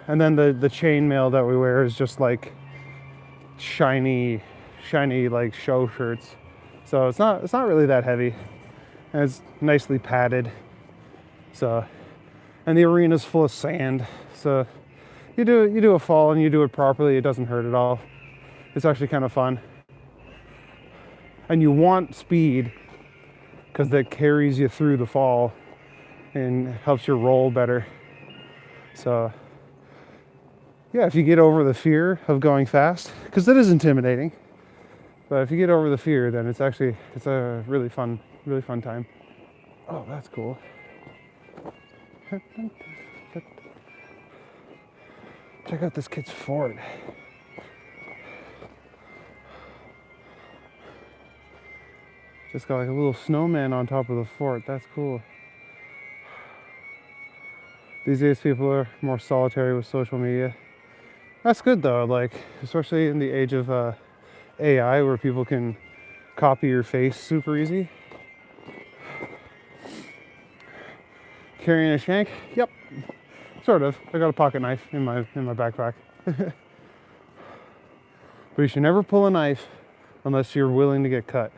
A: And then the chainmail that we wear is just like shiny like show shirts. So it's not really that heavy. And it's nicely padded. So, and the arena's full of sand. So you do a fall and you do it properly, it doesn't hurt at all. It's actually kind of fun. And you want speed because that carries you through the fall and helps you roll better. So yeah, if you get over the fear of going fast, because it is intimidating, but if you get over the fear, then it's a really fun time. Oh, that's cool. Check out this kid's fort. Just got like a little snowman on top of the fort. That's cool. These days people are more solitary with social media. That's good though, like, especially in the age of AI where people can copy your face super easy. Carrying a shank? Yep, sort of. I got a pocket knife in my backpack. But you should never pull a knife unless you're willing to get cut.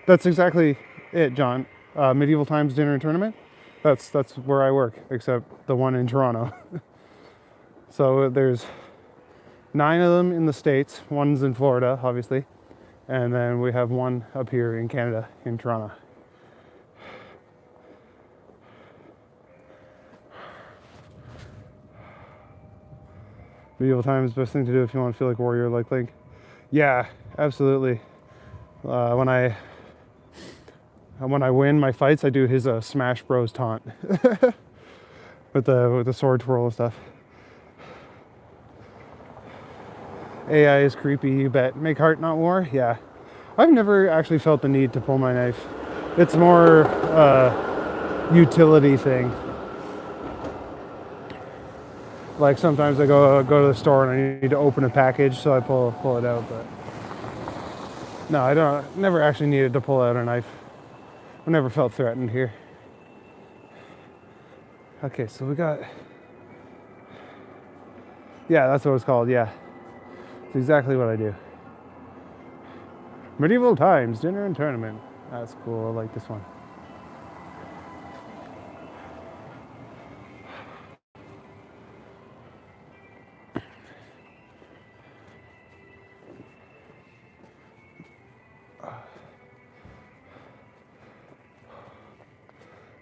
A: That's exactly it, John. Medieval Times Dinner and Tournament. That's where I work, except the one in Toronto. So there's 9 of them in the States. One's in Florida, obviously. And then we have one up here in Canada, in Toronto. Medieval Times, best thing to do if you want to feel like a warrior like Link. Yeah, absolutely. When I win my fights, I do his Smash Bros taunt with the sword twirl and stuff. AI is creepy, you bet. Make heart, not war. Yeah, I've never actually felt the need to pull my knife. It's more utility thing. Like sometimes I go to the store and I need to open a package, so I pull it out. But no, I don't. Never actually needed to pull out a knife. I never felt threatened here. Okay, so we got. Yeah, that's what it's called. Yeah, it's exactly what I do. Medieval Times Dinner and Tournament. That's cool. I like this one.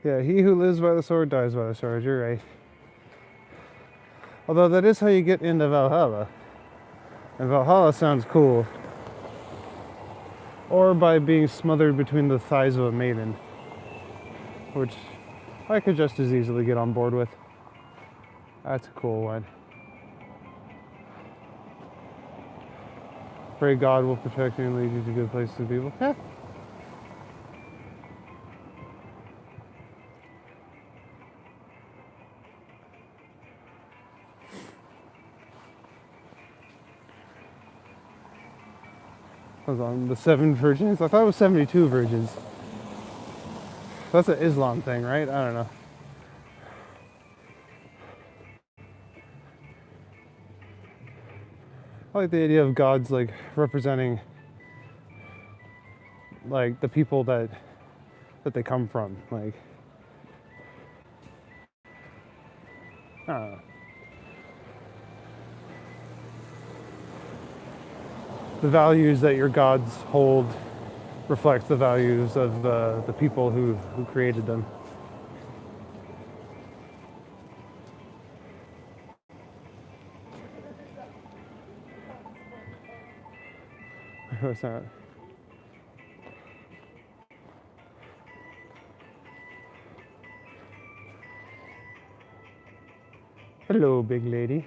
A: Yeah, he who lives by the sword dies by the sword. You're right. Although that is how you get into Valhalla. And Valhalla sounds cool. Or by being smothered between the thighs of a maiden. Which I could just as easily get on board with. That's a cool one. Pray God will protect you and lead you to good places and people. Yeah. I was on the 7 virgins. I thought it was 72 virgins. That's an Islam thing, right? I don't know. I like the idea of gods like representing like the people that they come from. Like I don't know. The values that your gods hold reflects the values of the people who created them. What's that? Hello, big lady.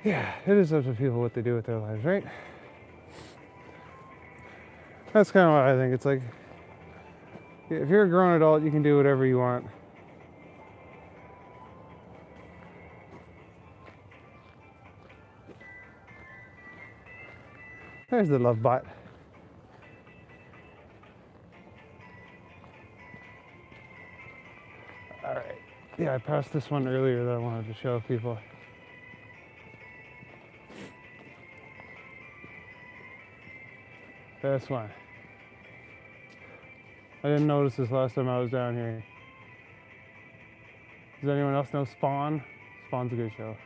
A: Yeah, it is up to people what they do with their lives, right? That's kind of what I think. It's like, if you're a grown adult, you can do whatever you want. There's the love bot. All right. Yeah, I passed this one earlier that I wanted to show people. This one. I didn't notice this last time I was down here. Does anyone else know Spawn? Spawn's a good show.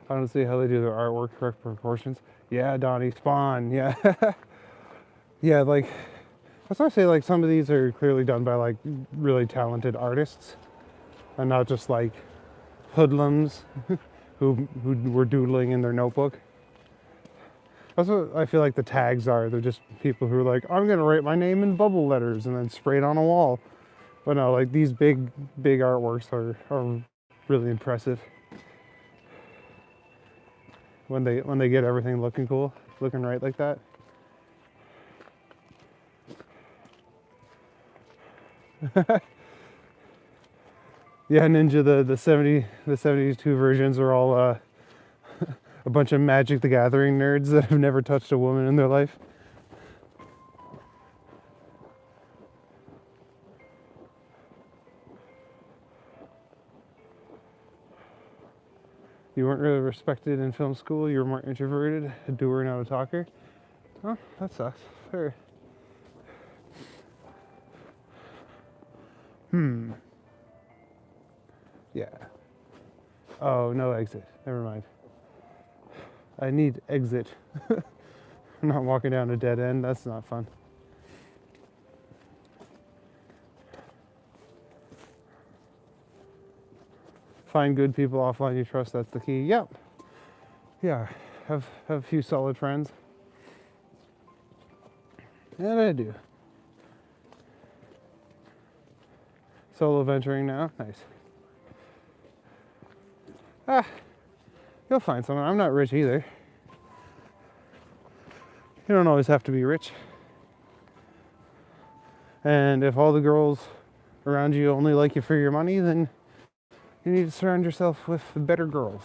A: I don't see how they do their artwork, correct proportions. Yeah, Donnie, Spawn, yeah. Yeah, like, that's why I say, like, some of these are clearly done by, like, really talented artists. And not just, like, hoodlums who were doodling in their notebook. That's what I feel like the tags are. They're just people who are like, I'm going to write my name in bubble letters and then spray it on a wall. But no, like, these big artworks are really impressive. when they get everything looking cool, looking right like that. Yeah, Ninja, the 72 versions are all a bunch of Magic the Gathering nerds that have never touched a woman in their life. You weren't really respected in film school. You were more introverted, a doer, not a talker. Oh, that sucks. Fair. Yeah. Oh, no exit. Never mind. I need exit. I'm not walking down a dead end. That's not fun. Find good people offline you trust. That's the key. Yep. Yeah. Have a few solid friends. And I do. Solo venturing now. Nice. You'll find someone. I'm not rich either. You don't always have to be rich. And if all the girls around you only like you for your money, then you need to surround yourself with better girls.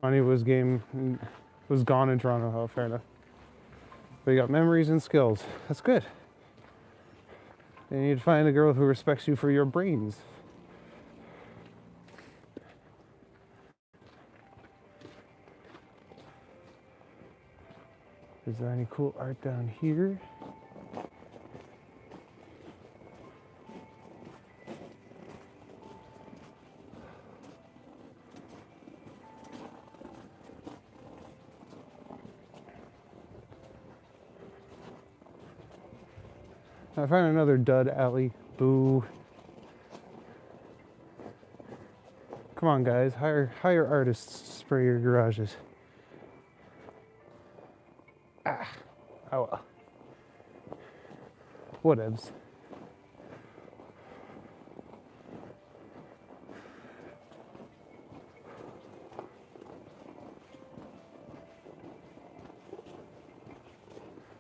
A: Money was gone in Toronto. Oh, fair enough. But you got memories and skills. That's good. And you need to find a girl who respects you for your brains. Is there any cool art down here? I found another dud alley. Boo. Come on, guys. Hire artists to spray your garages. Oh well. Whatevs.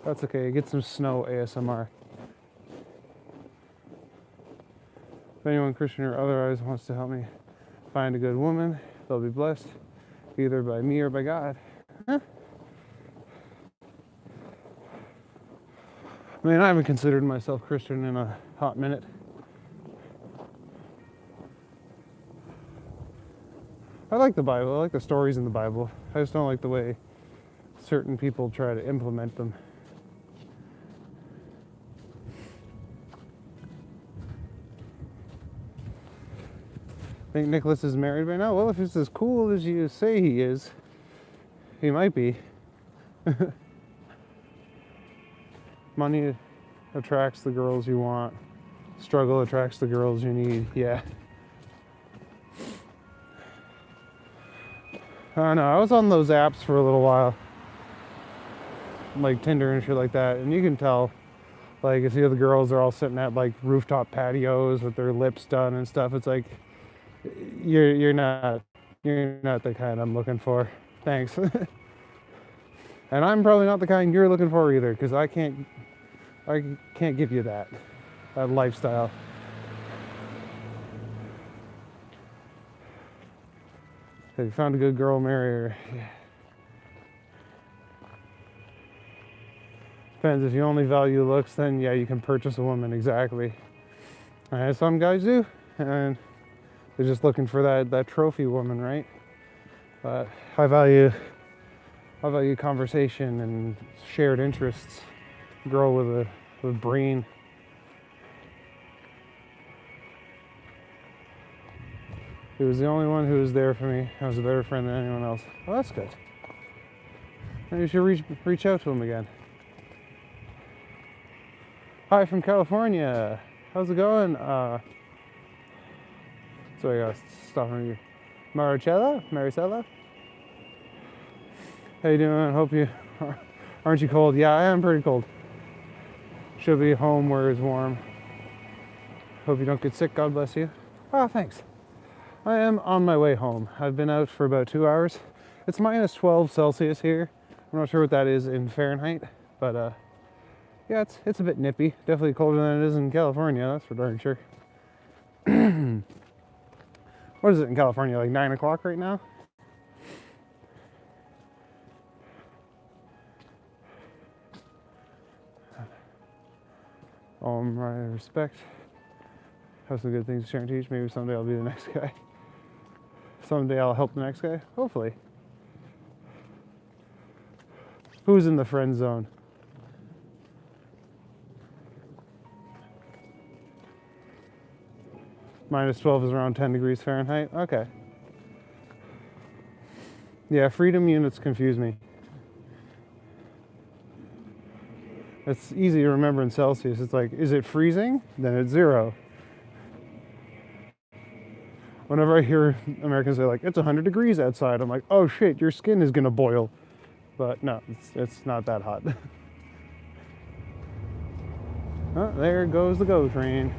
A: That's okay. Get some snow ASMR. If anyone, Christian or otherwise, wants to help me find a good woman, they'll be blessed either by me or by God. Huh? I mean, I haven't considered myself Christian in a hot minute. I like the Bible. I like the stories in the Bible. I just don't like the way certain people try to implement them. Think Nicholas is married by now? Well, if he's as cool as you say he is, he might be. Money attracts the girls you want. Struggle attracts the girls you need. Yeah. I don't know. I was on those apps for a little while. Like Tinder and shit like that. And you can tell, like, if the other girls are all sitting at, like, rooftop patios with their lips done and stuff. It's like, you're not the kind I'm looking for. Thanks. And I'm probably not the kind you're looking for either, because I can't give you that lifestyle. If you found a good girl, marry her. Yeah. Depends. If you only value looks, then yeah, you can purchase a woman. Exactly. Some guys do, and they're just looking for that trophy woman, right? But I value conversation and shared interests. Girl with a brain. He was the only one who was there for me. I was a better friend than anyone else. Well, that's good. Maybe you should reach out to him again. Hi from California. How's it going? So I gotta stop on you. Maricela? How you doing? Hope you aren't you cold? Yeah, I am pretty cold. Should be home where it's warm. Hope you don't get sick. God bless you. Oh, thanks. I am on my way home. I've been out for about 2 hours. It's minus 12 Celsius here. I'm not sure what that is in Fahrenheit, but yeah, it's a bit nippy. Definitely colder than it is in California, that's for darn sure. What is it in California, like 9 o'clock right now? All my respect. Have some good things to share and teach. Maybe someday I'll be the next guy. Someday I'll help the next guy. Hopefully. Who's in the friend zone? Minus 12 is around 10 degrees Fahrenheit. Okay. Yeah, freedom units confuse me. It's easy to remember in Celsius. It's like, is it freezing? Then it's 0. Whenever I hear Americans say like, it's 100 degrees outside, I'm like, oh shit, your skin is gonna boil. But no, it's not that hot. Oh, there goes the GO train.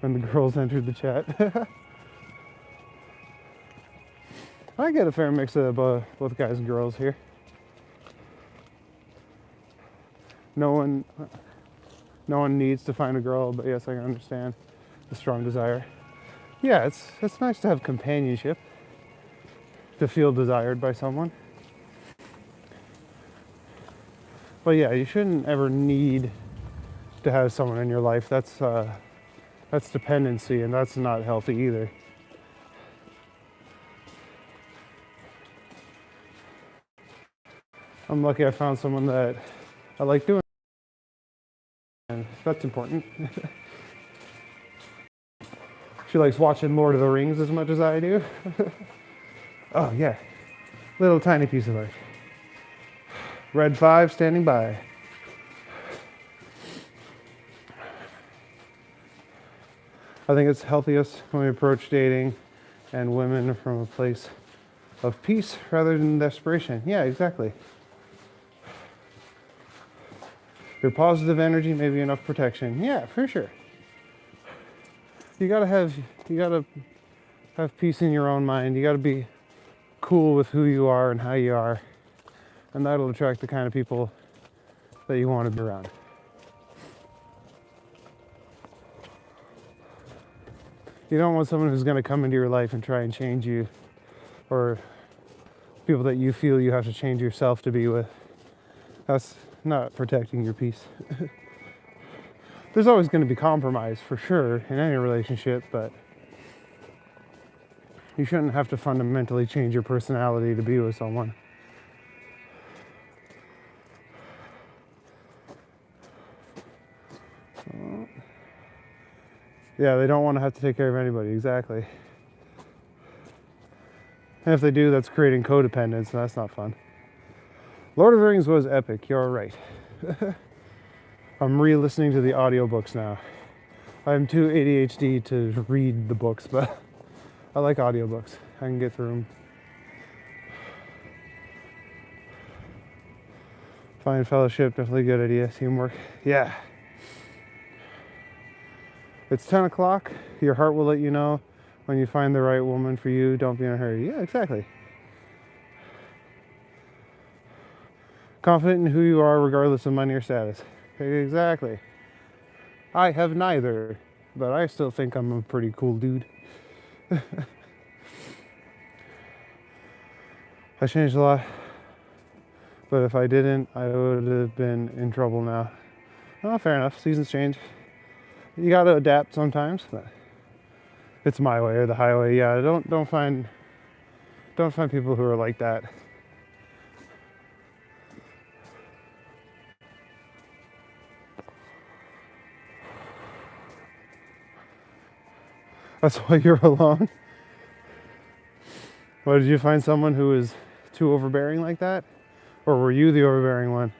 A: And the girls entered the chat. I get a fair mix of both guys and girls here. No one needs to find a girl, but yes, I can understand the strong desire. Yeah, it's nice to have companionship, to feel desired by someone. But yeah, you shouldn't ever need to have someone in your life. That's dependency, and that's not healthy either. I'm lucky I found someone that I like doing, and that's important. She likes watching Lord of the Rings as much as I do. Oh yeah, little tiny piece of art. Red 5 standing by. I think it's healthiest when we approach dating and women from a place of peace rather than desperation. Yeah, exactly. Your positive energy may be enough protection. Yeah, for sure. You gotta have peace in your own mind. You gotta be cool with who you are and how you are. And that'll attract the kind of people that you want to be around. You don't want someone who's going to come into your life and try and change you, or people that you feel you have to change yourself to be with. That's not protecting your peace. There's always going to be compromise for sure in any relationship, but you shouldn't have to fundamentally change your personality to be with someone. Yeah, they don't want to have to take care of anybody, exactly. And if they do, that's creating codependence, and that's not fun. Lord of the Rings was epic, you're right. I'm re-listening to the audiobooks now. I'm too ADHD to read the books, but I like audiobooks. I can get through them. Find fellowship, definitely a good idea. Teamwork, yeah. It's 10 o'clock. Your heart will let you know when you find the right woman for you. Don't be in a hurry. Yeah, exactly. Confident in who you are regardless of money or status. Exactly. I have neither, but I still think I'm a pretty cool dude. I changed a lot, but if I didn't, I would have been in trouble now. Oh, fair enough. Seasons change. You gotta adapt sometimes. But it's my way or the highway. Yeah, don't find people who are like that. That's why you're alone. What, did you find someone who is too overbearing like that? Or were you the overbearing one?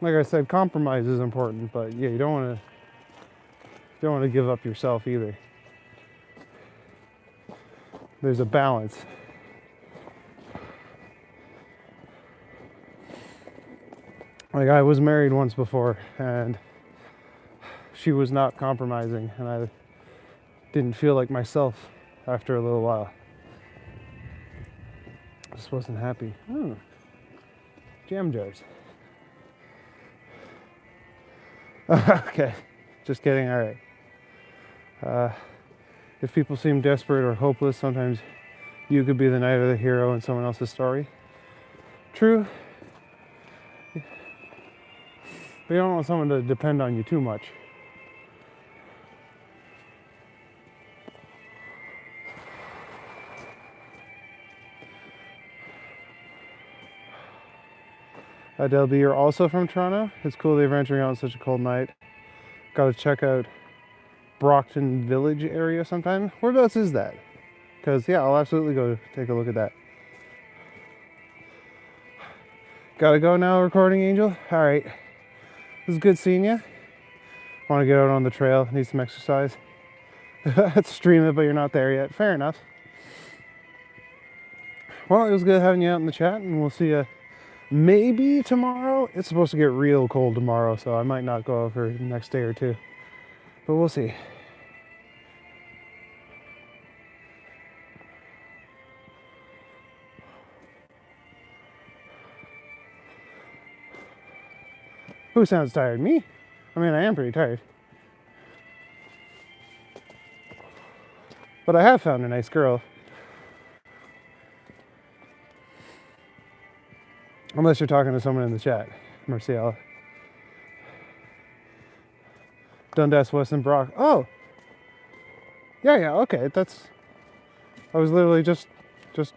A: Like I said, compromise is important, but yeah, you don't want to give up yourself either. There's a balance. Like, I was married once before, and she was not compromising, and I didn't feel like myself after a little while. Just wasn't happy. Jam jars. Okay, just kidding. All right. If people seem desperate or hopeless, sometimes you could be the knight or the hero in someone else's story. True. But you don't want someone to depend on you too much. Delby, you're also from Toronto? It's cool they're venturing out on such a cold night. Gotta check out Brockton Village area sometime. Whereabouts is that? Because, yeah, I'll absolutely go take a look at that. Gotta go now, recording angel? Alright. It was good seeing you. Want to get out on the trail, need some exercise. Stream it, but you're not there yet. Fair enough. Well, it was good having you out in the chat, and we'll see you maybe tomorrow. It's supposed to get real cold tomorrow, so I might not go out for the next day or two. But we'll see. Who sounds tired? Me? I mean, I am pretty tired. But I have found a nice girl. Unless you're talking to someone in the chat. Marcial. Dundas, Weston, Brock. Oh! Yeah, okay. I was literally just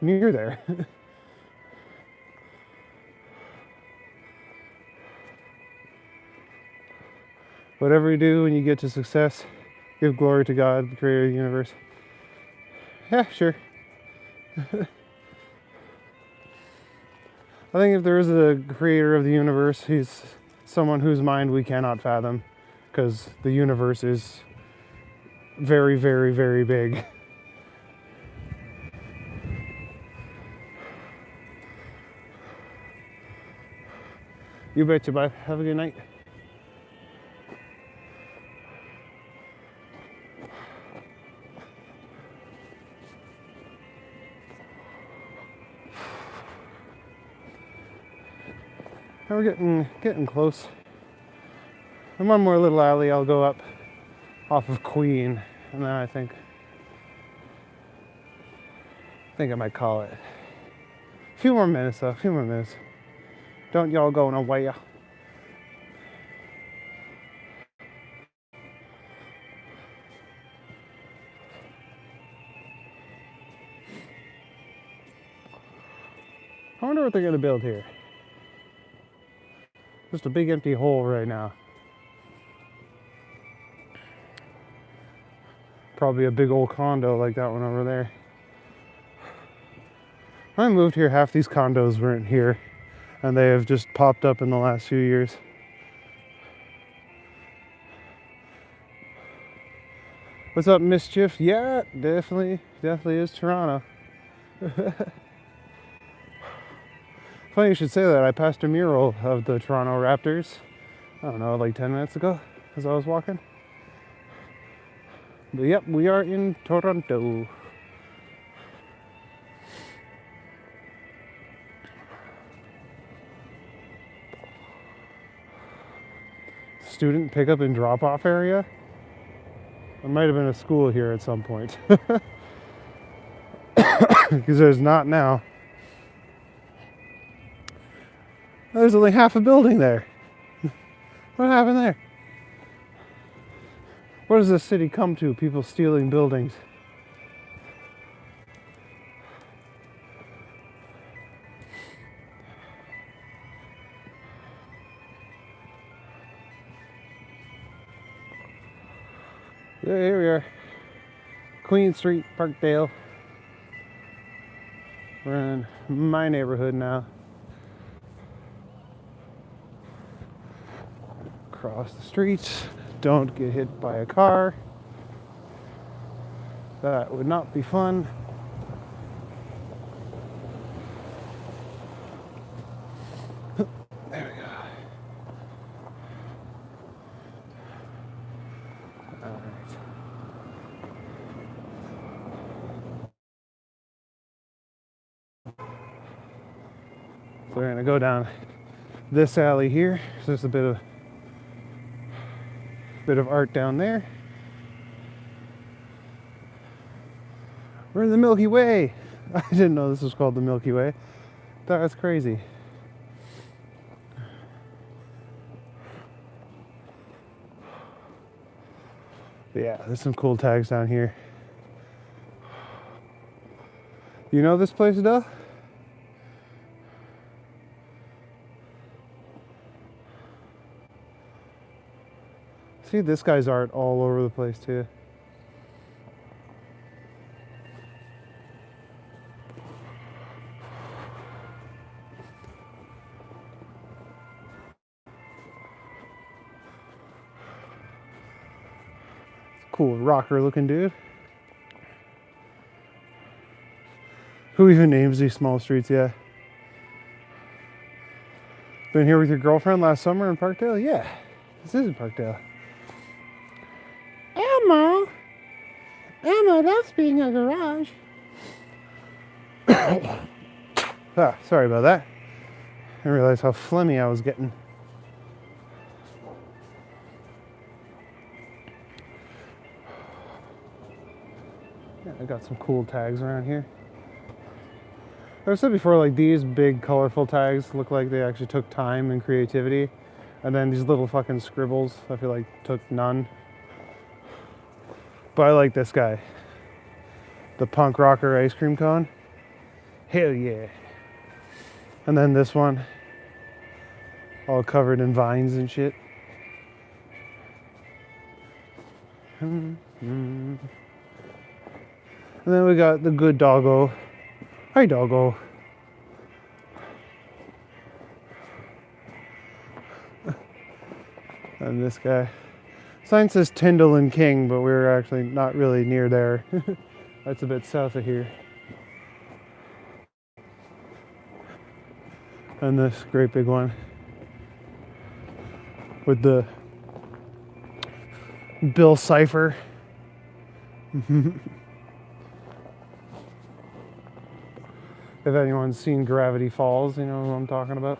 A: near there. Whatever you do when you get to success, give glory to God, the creator of the universe. Yeah, sure. I think if there is a creator of the universe, he's someone whose mind we cannot fathom, because the universe is very, very, very big. You betcha, bye. Have a good night. Now we're getting close. And one more little alley I'll go up off of Queen, and then I think I might call it. A few more minutes though, a few more minutes. Don't y'all go away. I wonder what they're gonna build here. Just a big empty hole right now. Probably a big old condo like that one over there. When I moved here, half these condos weren't here, and they have just popped up in the last few years. What's up, Mischief? Yeah, definitely is Toronto. Funny you should say that. I passed a mural of the Toronto Raptors, I don't know, like 10 minutes ago as I was walking. But yep, we are in Toronto. Student pickup and drop-off area. There might have been a school here at some point. Because there's not now. There's only half a building there. What happened there? What does this city come to? People stealing buildings. Here we are. Queen Street, Parkdale. We're in my neighborhood now. Cross the street. Don't get hit by a car. That would not be fun. There we go. Alright. So we're gonna go down this alley here. So there's a bit of art down there. We're in the Milky Way. I didn't know this was called the Milky Way. That's crazy. But yeah, there's some cool tags down here. You know this place, Adele? See this guy's art all over the place too. Cool rocker looking dude. Who even names these small streets? Yeah. Been here with your girlfriend last summer in Parkdale? Yeah. This is in Parkdale. Emma, that's being a garage. Sorry about that. I didn't realize how phlegmy I was getting. Yeah, I got some cool tags around here. I've said before, like these big colorful tags look like they actually took time and creativity. And then these little fucking scribbles, I feel like took none. But I like this guy. The punk rocker ice cream cone. Hell yeah. And then this one, all covered in vines and shit. And then we got the good doggo. Hi, doggo. And this guy. Sign says Tyndall and King, but we're actually not really near there. That's a bit south of here. And this great big one with the Bill Cipher. If anyone's seen Gravity Falls, you know what I'm talking about.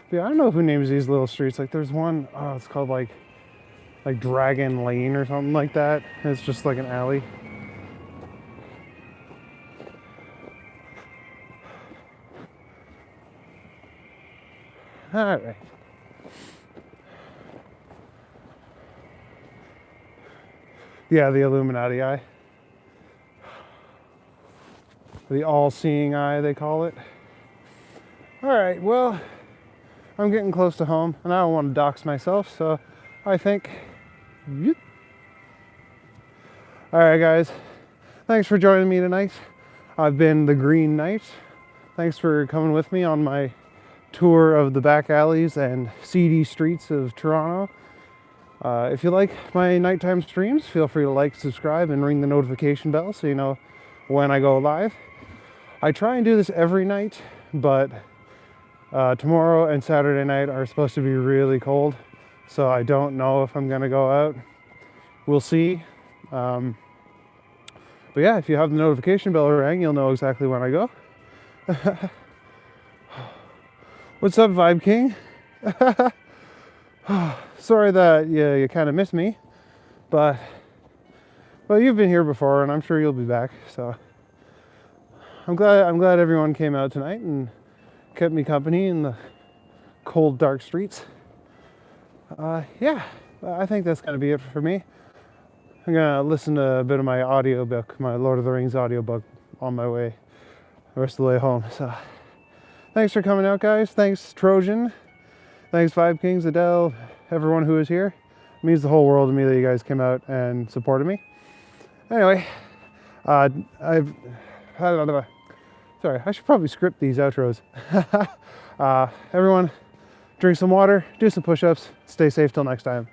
A: But yeah, I don't know who names these little streets. Like there's one, oh, it's called like Dragon Lane or something like that. It's just like an alley. All right. Yeah, the Illuminati eye. The all-seeing eye, they call it. All right, well, I'm getting close to home, and I don't want to dox myself, so I think... All right, guys. Thanks for joining me tonight. I've been the Green Knight. Thanks for coming with me on my tour of the back alleys and seedy streets of Toronto. If you like my nighttime streams, feel free to like, subscribe, and ring the notification bell so you know when I go live. I try and do this every night, but tomorrow and Saturday night are supposed to be really cold, so I don't know if I'm gonna go out. We'll see. But yeah, if you have the notification bell ring, you'll know exactly when I go. What's up, Vibe King? Sorry that you kind of missed me, but you've been here before, and I'm sure you'll be back. So I'm glad everyone came out tonight and kept me company in the cold, dark streets. Yeah, I think that's gonna be it for me. I'm gonna listen to a bit of my audiobook, my Lord of the Rings audiobook, on my way, the rest of the way home. So thanks for coming out, guys. Thanks, Trojan. Thanks, Vibe Kings, Adele, everyone who is here. It means the whole world to me that you guys came out and supported me. Anyway, sorry, I should probably script these outros. Everyone, drink some water, do some push-ups, stay safe till next time.